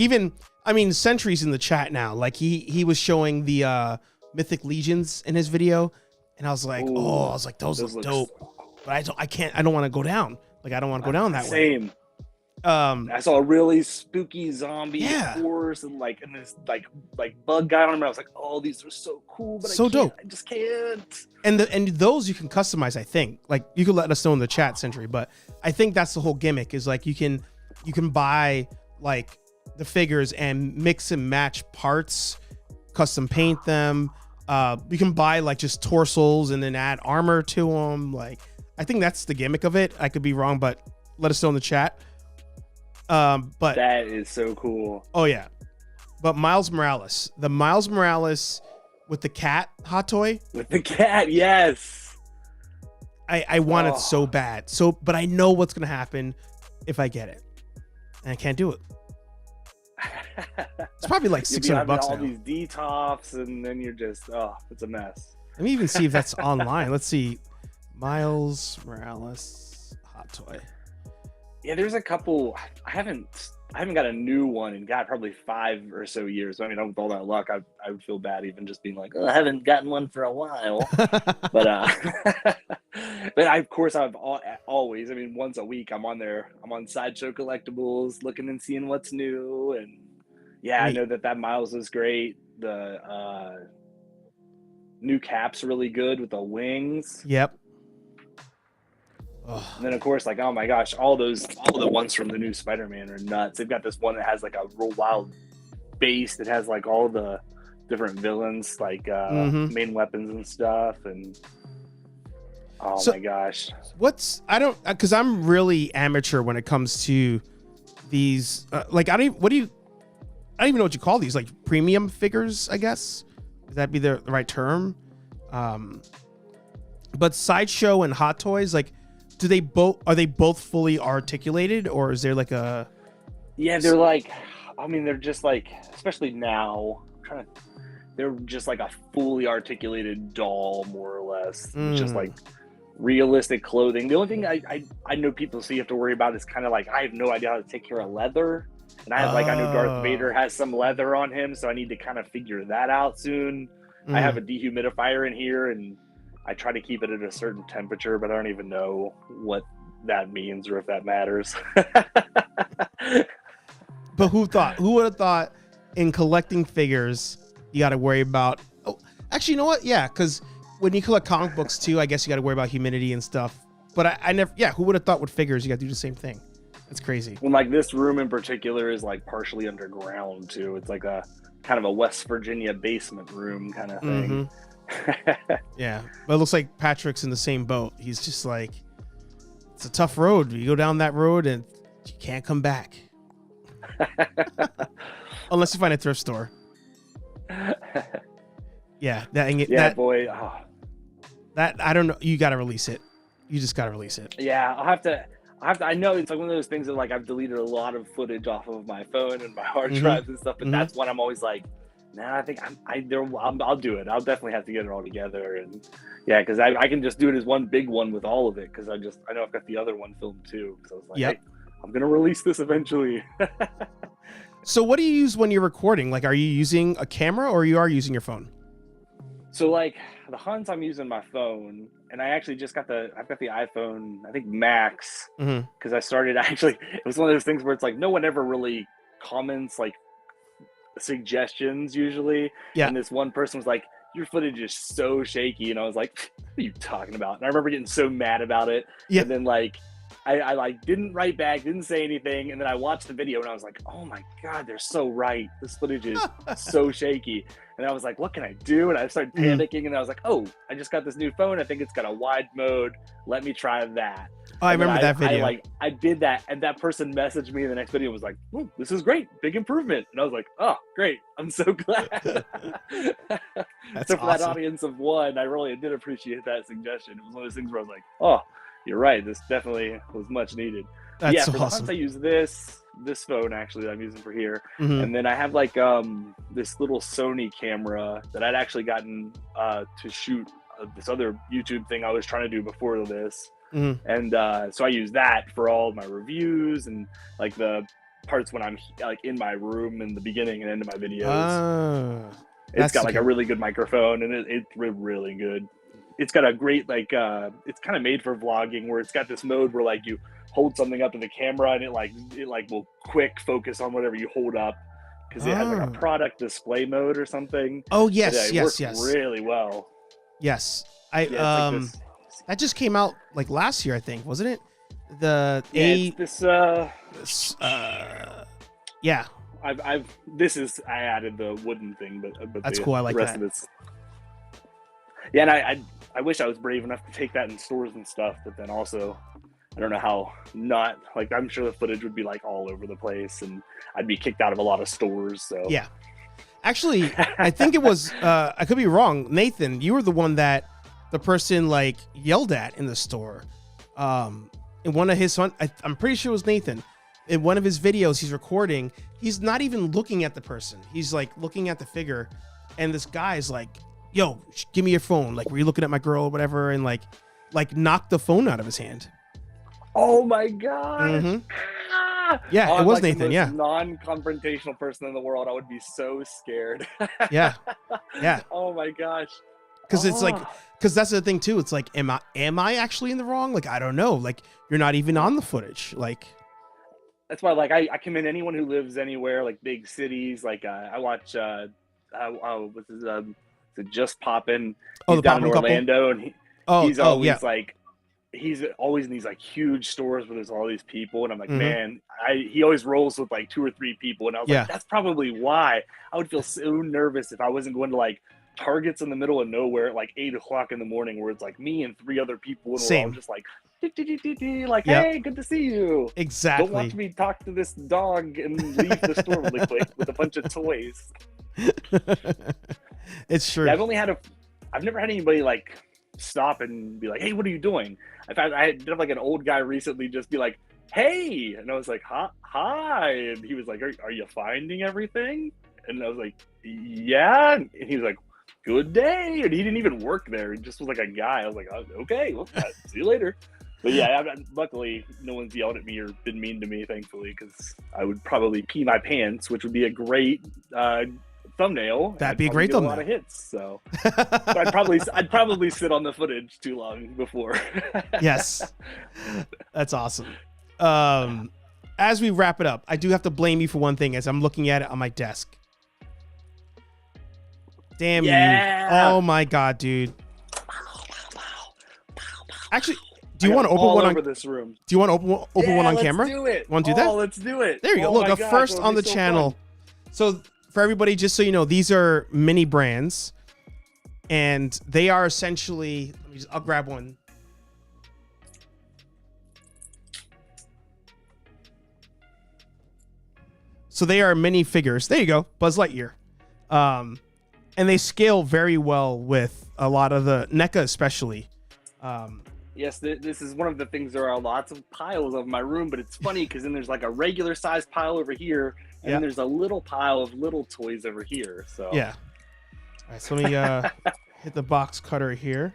Sentry's in the chat now. Like he was showing the Mythic Legions in his video, and I was like, those look dope. But I don't want to go down. Like I don't want to go down that way. Same. I saw a really spooky zombie horse and this bug guy on him. I was like, oh, these are so cool, but dope. I just can't. And those you can customize, I think. Like you can let us know in the chat, Sentry, but I think that's the whole gimmick, is like you can buy like the figures and mix and match parts, custom paint them. You can buy like just torsos and then add armor to them. Like I think that's the gimmick of it. I could be wrong, but let us know in the chat. But that is so cool. Oh yeah. But Miles Morales with the cat hot toy. With the cat, yes. I want it so bad. But I know what's gonna happen if I get it. And I can't do it. It's probably like $600 now. All these detops, and then you're just it's a mess. Let me even see if that's online. Let's see. Miles Morales hot toy. Yeah, there's a couple. I haven't got a new one in God probably 5 or so years. I mean, with all that luck, I would feel bad even just being like, oh, I haven't gotten one for a while. But but of course I've always. I mean, once a week I'm on there. I'm on Sideshow Collectibles, looking and seeing what's new. And yeah, I know that Miles is great. The new cap's really good with the wings. Yep. And then of course, like, oh my gosh, all the ones from the new Spider-Man are nuts. They've got this one that has like a real wild base that has like all the different villains, like main weapons and stuff. And my gosh, because I'm really amateur when it comes to these. Like, I don't even know what you call these, like premium figures, I guess. Would that be the right term? But Sideshow and Hot Toys, like, are they both fully articulated, or is there like a? Yeah, they're like, I mean, they're just like, especially now, they're just like a fully articulated doll, more or less. Just like realistic clothing. The only thing I know people see have to worry about is kind of like, I have no idea how to take care of leather. And I know Darth Vader has some leather on him, so I need to kind of figure that out soon. I have a dehumidifier in here, and I try to keep it at a certain temperature, but I don't even know what that means or if that matters. But who would have thought in collecting figures, you got to worry about, actually, you know what? Yeah. Cause when you collect comic books too, I guess you got to worry about humidity and stuff, but I never, who would have thought with figures, you got to do the same thing. It's crazy. Well, like this room in particular is like partially underground too. It's like a kind of a West Virginia basement room kind of thing. Yeah, but it looks like Patrick's in the same boat. He's just like, it's a tough road. You go down that road and you can't come back. Unless you find a thrift store. Yeah, boy. Oh. That, I don't know. You got to release it. You just got to release it. Yeah, I'll have to. I know it's like one of those things that like I've deleted a lot of footage off of my phone and my hard drives and stuff, but that's one I'm always like, nah, I think I'll do it. I'll definitely have to get it all together. And yeah, because I can just do it as one big one with all of it, because I know I've got the other one filmed too. So I was like, hey, I'm gonna release this eventually. So what do you use when you're recording? Like, are you using a camera or you are using your phone? So like the hunts, I'm using my phone, and I actually just I've got the iPhone, I think Max, because I started it was one of those things where it's like no one ever really comments like suggestions usually. Yeah. And this one person was like, your footage is so shaky, and I was like, what are you talking about? And I remember getting so mad about it. Yeah. And then like I like didn't write back, didn't say anything, and then I watched the video and I was like, oh my god, they're so right. This footage is so shaky. And I was like, what can I do? And I started panicking, and I was like, oh, I just got this new phone. I think it's got a wide mode. Let me try that. Oh, I remember that video. I did that, and that person messaged me in the next video and was like, oh, this is great. Big improvement. And I was like, oh, great. I'm so glad. That's so for awesome. that audience of one, I really did appreciate that suggestion. It was one of those things where I was like, oh, you're right. This definitely was much needed. That's yeah, for awesome. the hunts, I use this phone actually that I'm using for here, and then I have like this little Sony camera that I'd actually gotten to shoot this other YouTube thing I was trying to do before this, and so I use that for all my reviews and like the parts when I'm like in my room in the beginning and end of my videos. It's got like a really good microphone, and it's really good. It's got a great like it's kind of made for vlogging, where it's got this mode where like you hold something up to the camera and it will quick focus on whatever you hold up, because it has like a product display mode or something. Oh yes, it works really well. Yes, that just came out like last year, I think, wasn't it? I added the wooden thing, but that's cool. I like the rest that. Of it's yeah, and I wish I was brave enough to take that in stores and stuff, but then also I don't know how not, like, I'm sure the footage would be like all over the place and I'd be kicked out of a lot of stores. So yeah, actually, I think it was, I could be wrong. Nathan, you were the one that the person like yelled at in the store. In one of his, I'm pretty sure it was Nathan. In one of his videos, he's recording. He's not even looking at the person. He's like looking at the figure. And this guy's like, yo, give me your phone. Like, were you looking at my girl or whatever? And like knocked the phone out of his hand. Oh my gosh. Hmm. Ah! Yeah, Oh, it I'm was like Nathan. the most Yeah, non-confrontational person in the world. I would be so scared. yeah, yeah. Oh my gosh. Because it's like, Oh. because that's the thing too. It's like, am I actually in the wrong? Like, I don't know. Like, you're not even on the footage. Like, That's why, like, I commend anyone who lives anywhere, like big cities. Like, I watch, what's his, is it Just Poppin'? oh, He's the down in Poppin' Couple. Orlando, and Oh, he's oh, yeah. always like, he's always in these like huge stores where there's all these people, and I'm like, Mhm. man, he always rolls with like 2 or 3 people, and I was Yeah. like, that's probably why I would feel so nervous if I wasn't going to like Targets in the middle of nowhere at like 8 o'clock in the morning, where it's like me and 3 other people, and we're all Same. just like, like, Yep. hey, good to see you. Exactly. Don't watch me talk to this dog and leave the store really quick with a bunch of toys. It's true. Yeah, I've never had anybody like stop and be like, hey, what are you doing? In fact, I did have like an old guy recently just be like, hey, and I was like, hi, and he was like, are you finding everything? And I was like, yeah, and he was like, good day, and he didn't even work there. He just was like a guy. I was like, oh, okay, well, see you later. But yeah, luckily no one's yelled at me or been mean to me, thankfully, because I would probably pee my pants, which would be a great thumbnail. That'd be a I'd great probably thumbnail. get a lot of hits. So but I'd probably sit on the footage too long before. Yes, that's awesome. As we wrap it up, I do have to blame you for one thing as I'm looking at it on my desk. Damn Yeah. you. Oh my God, dude. Actually, do you want to open all one over on this room? do you want to open one on camera? Let's do it. Want to do that? Oh, let's do it. There you go. Oh Look, my a gosh, first that'll on be the so channel. fun. So for everybody, just so you know, these are mini brands, and they are essentially. I'll grab one. So they are mini figures. There you go, Buzz Lightyear, and they scale very well with a lot of the NECA, especially. Yes, this is one of the things. There are lots of piles of my room, but it's funny because then there's like a regular size pile over here, and Yeah. then there's a little pile of little toys over here. So Yeah. All right, so let me hit the box cutter here.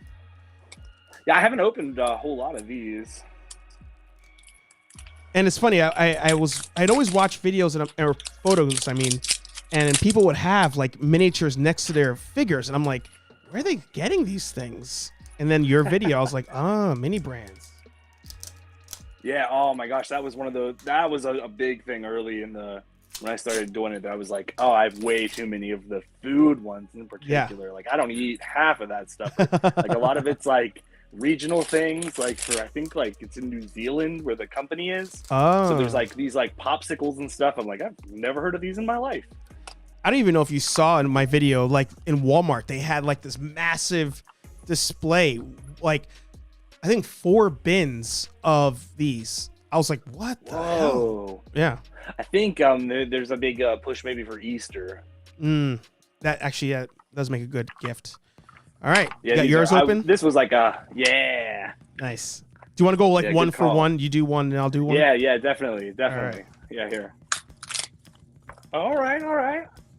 yeah, I haven't opened a whole lot of these. And it's funny, I'd always watch videos or photos, I mean, and people would have like miniatures next to their figures, and I'm like, where are they getting these things? And then your video, I was like, mini brands. Yeah. Oh my gosh, that was a big thing early in when I started doing it. I was like, oh, I have way too many of the food ones in particular. Like I don't eat half of that stuff. Like a lot of it's like regional things. Like I think like it's in New Zealand where the company is. Oh. So there's like these like popsicles and stuff. I'm like, I've never heard of these in my life. I don't even know if you saw in my video, like in Walmart, they had like this massive display, like I think 4 bins of these. I was like, what the hell? Whoa. Yeah. I think there's a big push maybe for Easter. That actually does make a good gift. All right. Yeah, You got these yours are- open? this was like yeah. Nice. Do you want to go like Yeah, one good for call. one? You do one and I'll do one? Yeah, definitely. right. Yeah, here. All right.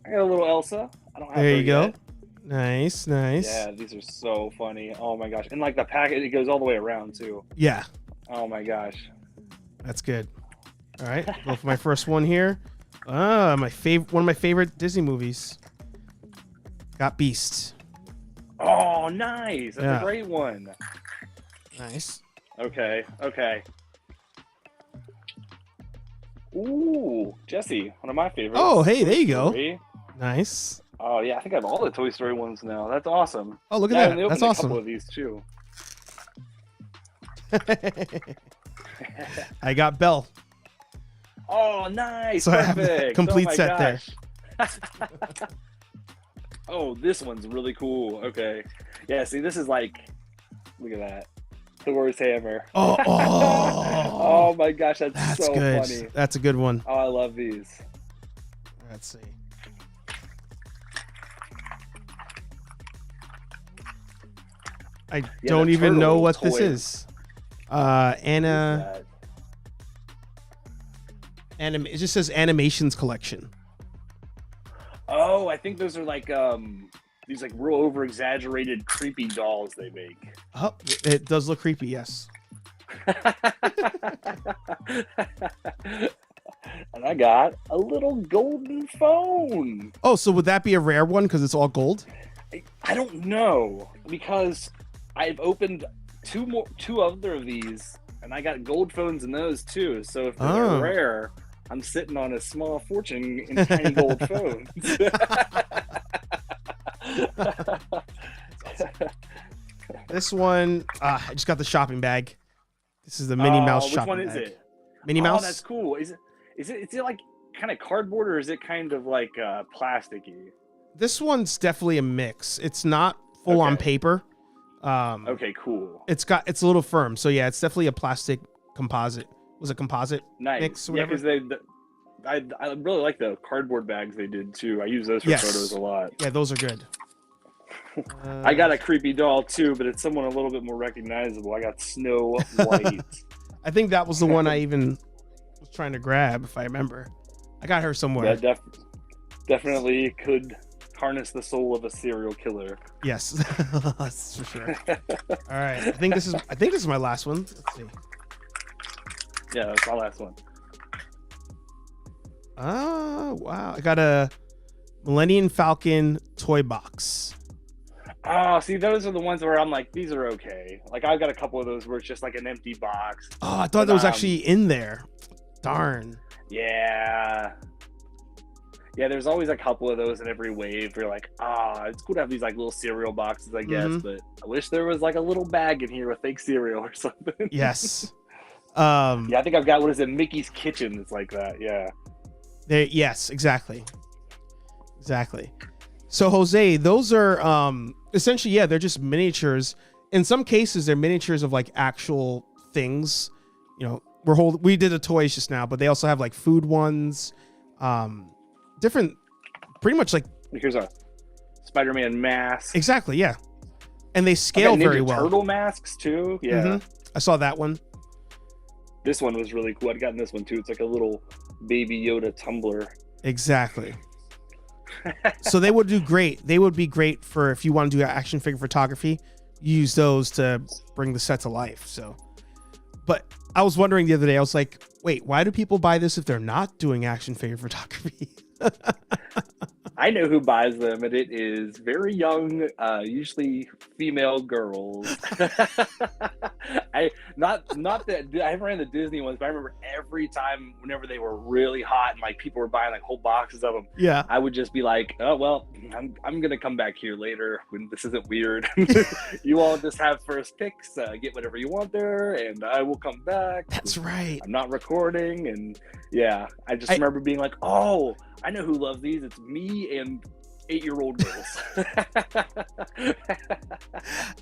I got a little Elsa. I don't have There her you go. yet. Nice. Yeah, these are so funny. Oh my gosh. And like the packet, it goes all the way around too. Yeah, Oh my gosh. that's good. All right, go for my first one here. One of my favorite Disney movies. Got Beast. Oh, nice. That's Yeah. a great one. Nice. Okay. Ooh, Jesse, one of my favorites. Oh, hey, there you go. Story. Nice. Oh yeah, I think I have all the Toy Story ones now. That's awesome. Oh, look Yeah, at and they that. That's opened a couple awesome. of these too. I got Belle. Oh, nice. So I have the Perfect. complete Oh my set there. gosh. Oh, this one's really cool. Okay. Yeah, see, this is like, look at that. Thor's hammer. Oh, Oh my gosh, that's so good. funny. That's a good one. Oh, I love these. Let's see. I don't the even know turtle what this toy. is. Anna. That- It just says animations collection. Oh, I think those are like these like real over exaggerated creepy dolls they make. Oh, it does look creepy. Yes. And I got a little golden phone. Oh, so would that be a rare one because it's all gold? I don't know, because I've opened two other of these, and I got gold phones in those too. So if they're rare, I'm sitting on a small fortune in tiny gold phones. This one, I just got the shopping bag. This is the Minnie Mouse shopping bag. Which one is it? Minnie Mouse? Oh, that's cool. Is it like kind of cardboard, or is it kind of like plasticky? This one's definitely a mix. It's not full on paper. Okay, cool. It's a little firm. So yeah, it's definitely a plastic composite. Was it composite mix or whatever? Yeah, because I really like the cardboard bags they did too. I use those for photos a lot. Yeah, those are good. I got a creepy doll too, but it's someone a little bit more recognizable. I got Snow White. I think that was the one I even was trying to grab, if I remember. I got her somewhere. Yeah, definitely could harness the soul of a serial killer. Yes, that's for sure. All right, I think this is my last one. Let's see. Yeah, that's my last one. Oh wow! I got a Millennium Falcon Toy Box. Oh, see, those are the ones where I'm like, these are okay. Like, I've got a couple of those where it's just like an empty box. Oh, I thought that was actually in there. Darn. Yeah. Yeah, there's always a couple of those in every wave. You're like, it's cool to have these like little cereal boxes, I guess, but I wish there was like a little bag in here with fake cereal or something. Yes. Yeah, I think I've got, what is it, Mickey's Kitchen. It's like that. Yeah. Yes, exactly. So Jose, those are essentially, yeah, they're just miniatures. In some cases, they're miniatures of like actual things. You know, we did the toys just now, but they also have like food ones, different, pretty much like. Here's a Spider-Man mask. Exactly, yeah, and they scale very well. Turtle masks too. Yeah, I saw that one. This one was really cool. I'd gotten this one too. It's like a little baby Yoda tumbler. Exactly. So they would do great. They would be great for if you want to do action figure photography. Use those to bring the set to life. So, but I was wondering the other day. I was like, wait, why do people buy this if they're not doing action figure photography? I know who buys them, and it is very young, usually female girls. Not that I haven't ran the Disney ones, but I remember every time whenever they were really hot and like people were buying like whole boxes of them. Yeah, I would just be like, oh well, I'm gonna come back here later when this isn't weird. You all just have first picks, get whatever you want there, and I will come back. That's right. I'm not recording, and yeah, I just remember being like, oh, I know who loves these. It's me and 8-year-old girls.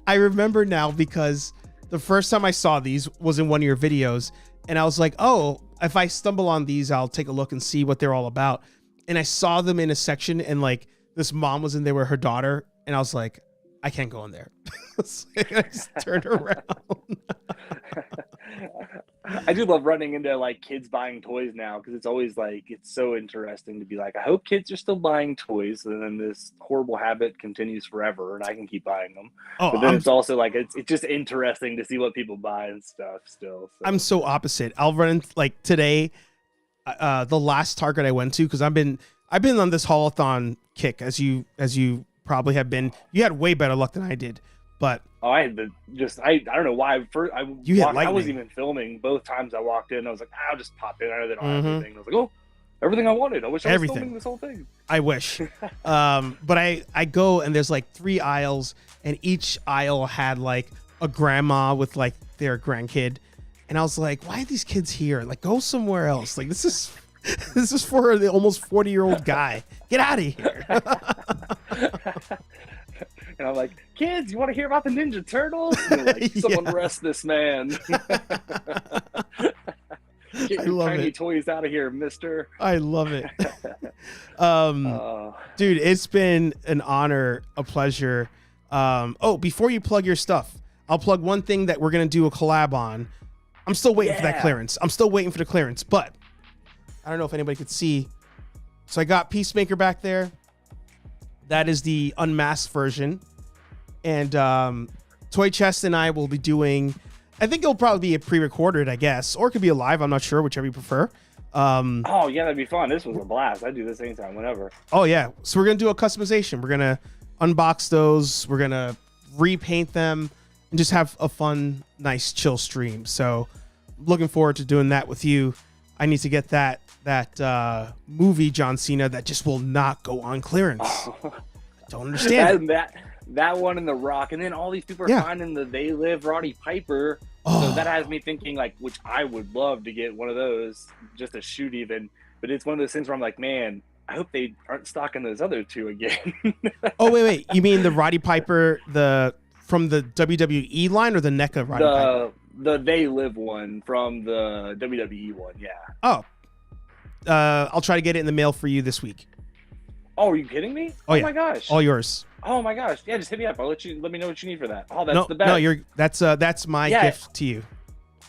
I remember now because the first time I saw these was in one of your videos, and I was like, oh, if I stumble on these, I'll take a look and see what they're all about. And I saw them in a section, and like this mom was in there with her daughter, and I was like, I can't go in there. I just turned around. I do love running into like kids buying toys now, because it's always like, it's so interesting to be like, I hope kids are still buying toys, and then this horrible habit continues forever and I can keep buying them. But then it's also like, it's just interesting to see what people buy and stuff still. So. I'm so opposite. I'll run into, like today, the last Target I went to, because I've been on this haulathon kick, as you probably have been. You had way better luck than I did. But I had I don't know why. First, I wasn't even filming both times I walked in. I was like, I'll just pop in. I know they don't have anything. I was like, oh, everything I wanted. I wish I was filming this whole thing. I wish. But I go, and there's like 3 aisles, and each aisle had like a grandma with like their grandkid. And I was like, why are these kids here? Like, go somewhere else. Like, this is for the almost 40-year-old guy. Get out of here. And I'm like, kids, you want to hear about the Ninja Turtles? And like, someone arrest this man. Get your tiny toys out of here, mister. I love it. Dude, it's been an honor, a pleasure. Before you plug your stuff, I'll plug one thing that we're going to do a collab on. I'm still waiting for that clearance. But I don't know if anybody could see. So I got Peacemaker back there. That is the unmasked version. And Toy Chest and I will be doing I think it'll probably be a pre-recorded, I guess, or it could be a live. I'm not sure, whichever you prefer. Oh yeah, that'd be fun. This was a blast. I do this anytime, whenever. Oh yeah, so we're gonna do a customization. We're gonna unbox those. We're gonna repaint them and just have a fun, nice, chill stream. So, looking forward to doing that with you. I need to get that movie John Cena that just will not go on clearance. I don't understand. That one in The Rock, and then all these people are finding the They Live Roddy Piper. So that has me thinking, like, which I would love to get one of those just to shoot even. But it's one of those things where I'm like, man, I hope they aren't stocking those other two again. Oh, wait. You mean the Roddy Piper, from the WWE line, or the NECA Roddy Piper? The They Live one from the WWE one, yeah. Oh. I'll try to get it in the mail for you this week. Oh, are you kidding me? Oh, yeah. My gosh. All yours. Oh my gosh. Yeah, just hit me up. Let me know what you need for that. Oh, that's the best. No, that's my gift to you.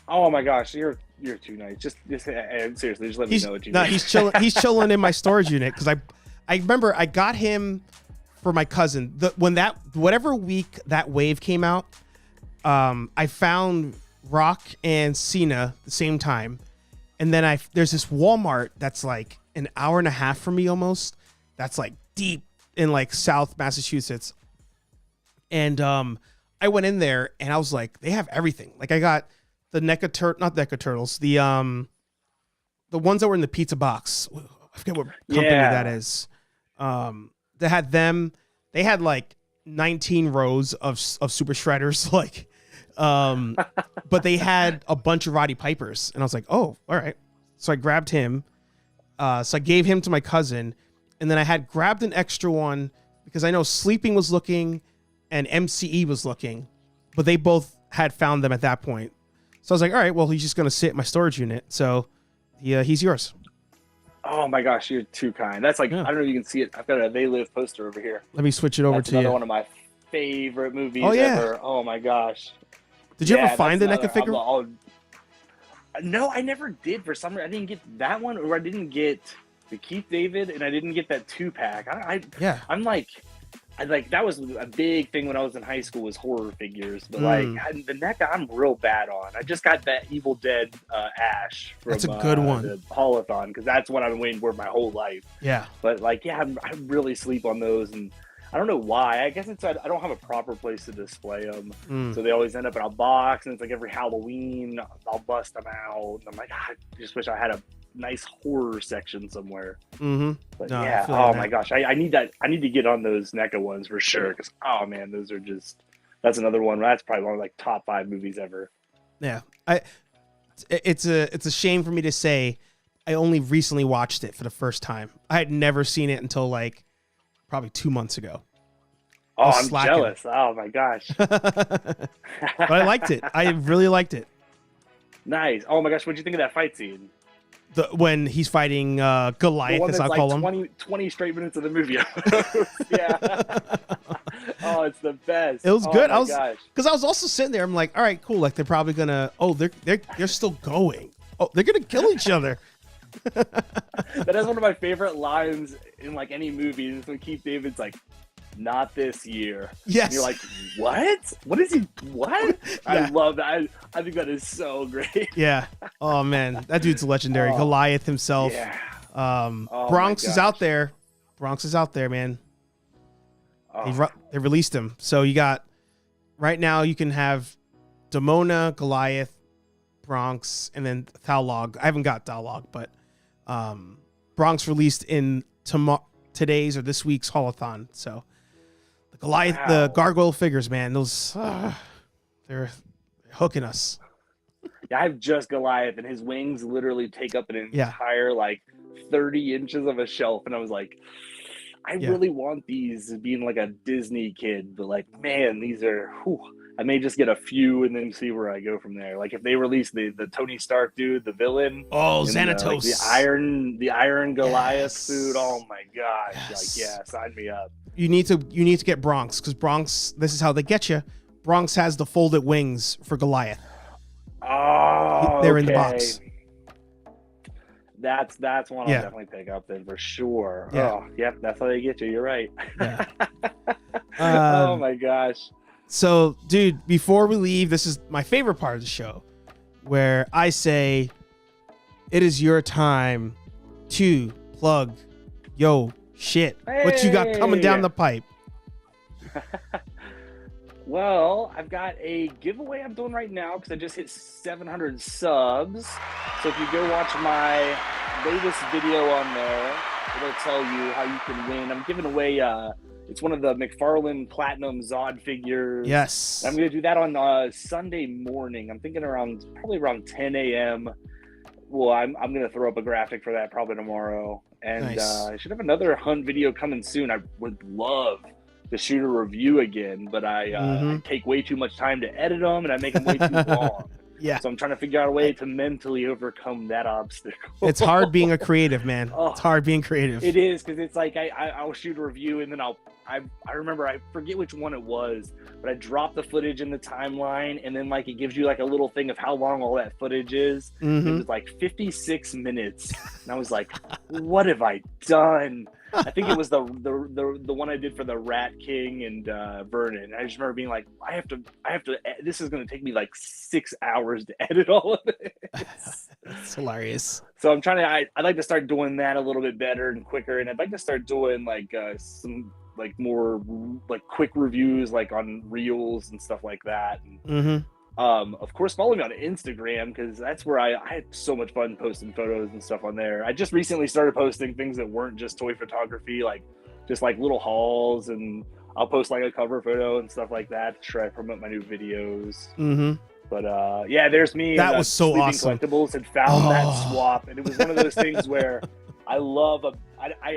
Oh my gosh, you're too nice. Just seriously, just let me know what you need. No, he's chilling in my storage unit because I remember I got him for my cousin. Whatever week that wave came out, I found Rock and Cena the same time, and then there's this Walmart that's like an hour and a half from me almost. That's like deep in like South Massachusetts, and I went in there and I was like, they have everything. Like I got the not NECA Turtles, the ones that were in the pizza box. I forget what company that is. They had them. They had like 19 rows of Super Shredders, like, but they had a bunch of Roddy Pipers, and I was like, oh, all right. So I grabbed him. So I gave him to my cousin. And then I had grabbed an extra one because I know Sleeping was looking and MCE was looking, but they both had found them at that point. So I was like, all right, well, he's just going to sit in my storage unit. So he's yours. Oh my gosh, you're too kind. That's like, I don't know if you can see it. I've got a They Live poster over here. Let me switch it over to you. Another one of my favorite movies ever. Oh my gosh. Did you ever find the NECA figure? No, I never did. For some reason, I didn't get that one, or I didn't get the Keith David, and I didn't get that 2-pack. I'm like that was a big thing when I was in high school, was horror figures. But the NECA, I'm real bad on. I just got that Evil Dead Ash from that's a good one. The Haulathon, because that's what I've been waiting for my whole life. Yeah. But I really sleep on those, and I don't know why. I guess I don't have a proper place to display them, so they always end up in a box. And it's like every Halloween, I'll bust them out. And I'm like, I just wish I had a nice horror section somewhere. But my gosh, I need that. I need to get on those NECA ones for sure, because oh man, those are that's another one. That's probably one of like top 5 movies ever. Yeah, it's a shame for me to say I only recently watched it for the first time. I had never seen it until like probably 2 months ago. Oh, I'm jealous. Oh my gosh. But I liked it. I really liked it. Nice. Oh my gosh, what'd you think of that fight scene? When he's fighting Goliath, as I call him. 20 straight minutes of the movie. Yeah. Oh, it's the best. It was good. Because I was also sitting there. I'm like, all right, cool. Like they're probably gonna. Oh, they're still going. Oh, they're gonna kill each other. That is one of my favorite lines in like any movie. Is when Keith David's like, "Not this year." Yes. And you're like, what? What is he? What? Yeah. I love that. I think that is so great. Yeah. Oh man, that dude's legendary. Goliath himself. Yeah. Bronx is out there. Bronx is out there, man. They released him. So you got right now. You can have Demona, Goliath, Bronx, and then Thalog. I haven't got Thalog, but Bronx released in today's or this week's Haulathon. So the Goliath, the gargoyle figures, man, those they're hooking us. Yeah, I have just Goliath, and his wings literally take up an entire like 30 inches of a shelf, and I was like, I really want these, being like a Disney kid, but like, man, these are. I may just get a few and then see where I go from there. Like if they release the Tony Stark dude, the villain. Oh, Xanatos. The Iron Goliath suit. Oh my gosh. Yes. Like, sign me up. You need to get Bronx, because Bronx, this is how they get you. Bronx has the folded wings for Goliath. Oh, they're in the box. That's one I'll definitely pick up then for sure. Yeah. Oh, yep, that's how they get you. You're right. Yeah. Oh my gosh. So, dude, before we leave, this is my favorite part of the show, where I say, it is your time to plug yo shit. What you got coming down the pipe? Well, I've got a giveaway I'm doing right now because I just hit 700 subs. So if you go watch my latest video on there, it'll tell you how you can win. I'm giving away, it's one of the McFarlane Platinum Zod figures. Yes. I'm going to do that on Sunday morning. I'm thinking probably around 10 a.m. Well, I'm going to throw up a graphic for that probably tomorrow. And Nice. I should have another hunt video coming soon. I would love to shoot a review again, but I take way too much time to edit them and I make them way too long. Yeah. So I'm trying to figure out a way to mentally overcome that obstacle. It's hard being a creative, man. Oh, It's hard being creative. It is, because it's like I'll shoot a review and then I remember, I forget which one it was, but I dropped the footage in the timeline and then like it gives you like a little thing of how long all that footage is. It was like 56 minutes. And I was like, what have I done? I think it was the one I did for the Rat King and Vernon. I just remember being like, I have to. This is going to take me like 6 hours to edit all of it. It's hilarious. So I'm trying to. I'd like to start doing that a little bit better and quicker, and I'd like to start doing like some like more like quick reviews, like on Reels and stuff like that. And, of course, follow me on Instagram because that's where I had so much fun posting photos and stuff on there. I just recently started posting things that weren't just toy photography, like just like little hauls, and I'll post like a cover photo and stuff like that to try to promote my new videos. But yeah, there's me. That and, was so Sleeping awesome. Collectibles had found that swap, and it was one of those things where I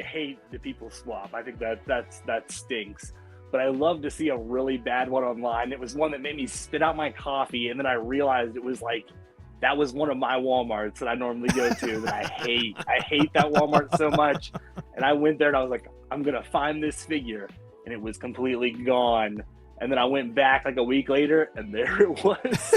hate the people swap. I think that stinks. But I love to see a really bad one online. It was one that made me spit out my coffee, and then I realized it was like that was one of my Walmarts that I normally go to that I hate. I hate that Walmart so much. And I went there and I was like, I'm gonna find this figure, and it was completely gone. And then I went back like a week later, and there it was.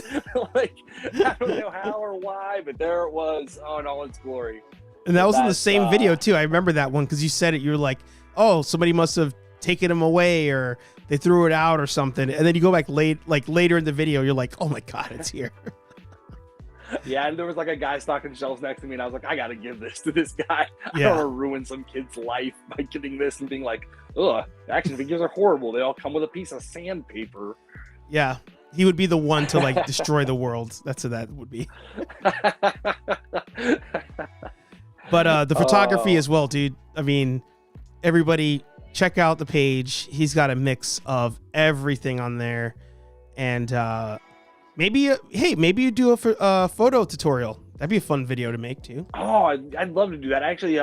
Like, I don't know how or why, but there it was, in all its glory. And that was in the same video too. I remember that one because you said it. You were like, "Oh, somebody must have taken him away, or they threw it out, or something." And then you go back later in the video, you're like, "Oh my god, it's here." Yeah, and there was like a guy stocking shelves next to me, and I was like, I gotta give this to this guy. I Yeah. don't want to ruin some kid's life by getting this and being like, ugh, action figures are horrible. They all come with a piece of sandpaper. Yeah, he would be the one to like destroy the world. That's who that would be. But the photography as well, dude. I mean, everybody check out the page. He's got a mix of everything on there, and maybe you do a photo tutorial. That'd be a fun video to make too. Oh, I'd love to do that. Actually,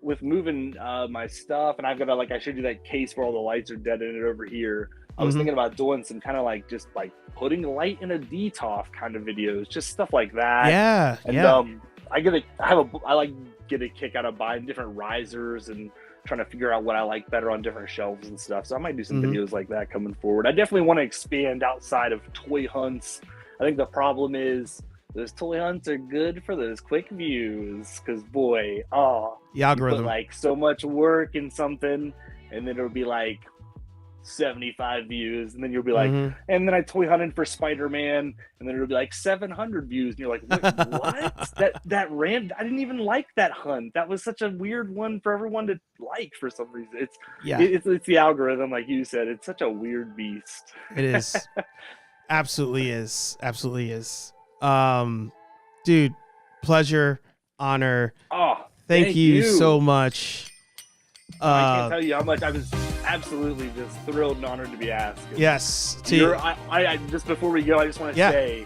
with moving my stuff, and I've got I showed you that case where all the lights are dead in it over here. I was thinking about doing some kind of like just like putting light in a DTOF kind of videos, just stuff like that. Yeah, and yeah. I get a kick out of buying different risers and trying to figure out what I like better on different shelves and stuff. So I might do some videos like that coming forward. I definitely want to expand outside of toy hunts. I think the problem is those toy hunts are good for those quick views because boy, the algorithm. you put like so much work in something, and then it'll be like 75 views, and then you'll be like, and then I toy hunted for Spider-Man, and then it'll be like 700 views, and you're like, wait, what? that ran? I didn't even like that hunt. That was such a weird one for everyone to like for some reason. It's the algorithm, like you said. It's such a weird beast. It is. Absolutely is. Dude, pleasure, honor. Oh, thank you so much. I can't tell you how much I was absolutely just thrilled and honored to be asked. Yes. I just before we go, I just want to say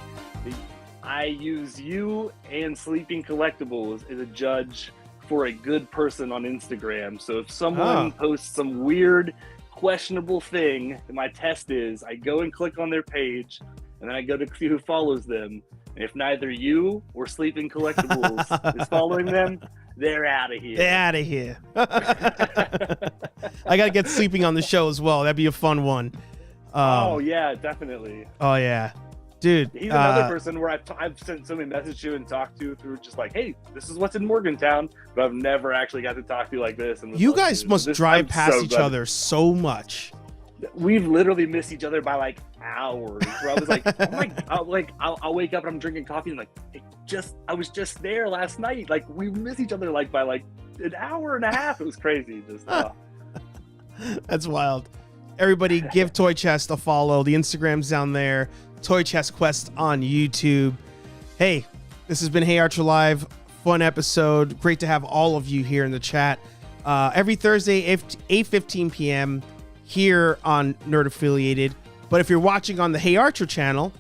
I use you and Sleeping Collectibles as a judge for a good person on Instagram. So if someone posts some weird, questionable thing, my test is I go and click on their page, and then I go to see who follows them. And if neither you or Sleeping Collectibles is following them, they're out of here. They're out of here. I got to get Sleeping on the show as well. That'd be a fun one. Oh, yeah, definitely. Oh, yeah. Dude. He's another person where I've sent so many messages to and talked to through just like, hey, this is what's in Morgantown, but I've never actually got to talk to you like this. And you guys must drive past each other so much. We've literally missed each other by like hours. Where I was like, oh my, I'll wake up and I'm drinking coffee and like, I was just there last night. Like we missed each other like by like an hour and a half. It was crazy. Just That's wild. Everybody give Toy Chest a follow. The Instagram's down there. Toy Chest Quest on YouTube. Hey, this has been Hey Archer Live. Fun episode. Great to have all of you here in the chat. Every Thursday, 8:15 p.m. here on Nerd Affiliated. But if you're watching on the Hey Archer channel,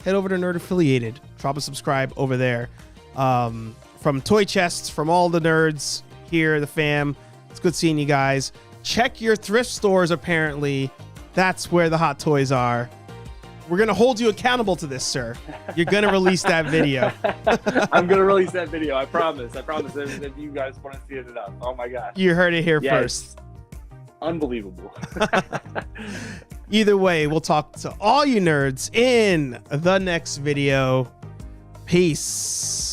head over to Nerd Affiliated. Drop a subscribe over there. From Toy Chests, from all the nerds here, the fam. It's good seeing you guys. Check your thrift stores, apparently. That's where the hot toys are. We're going to hold you accountable to this, sir. You're going to release that video. I'm going to release that video. I promise. I promise if you guys want to see it enough. Oh, my God. You heard it here first. Unbelievable. Either way, we'll talk to all you nerds in the next video. Peace.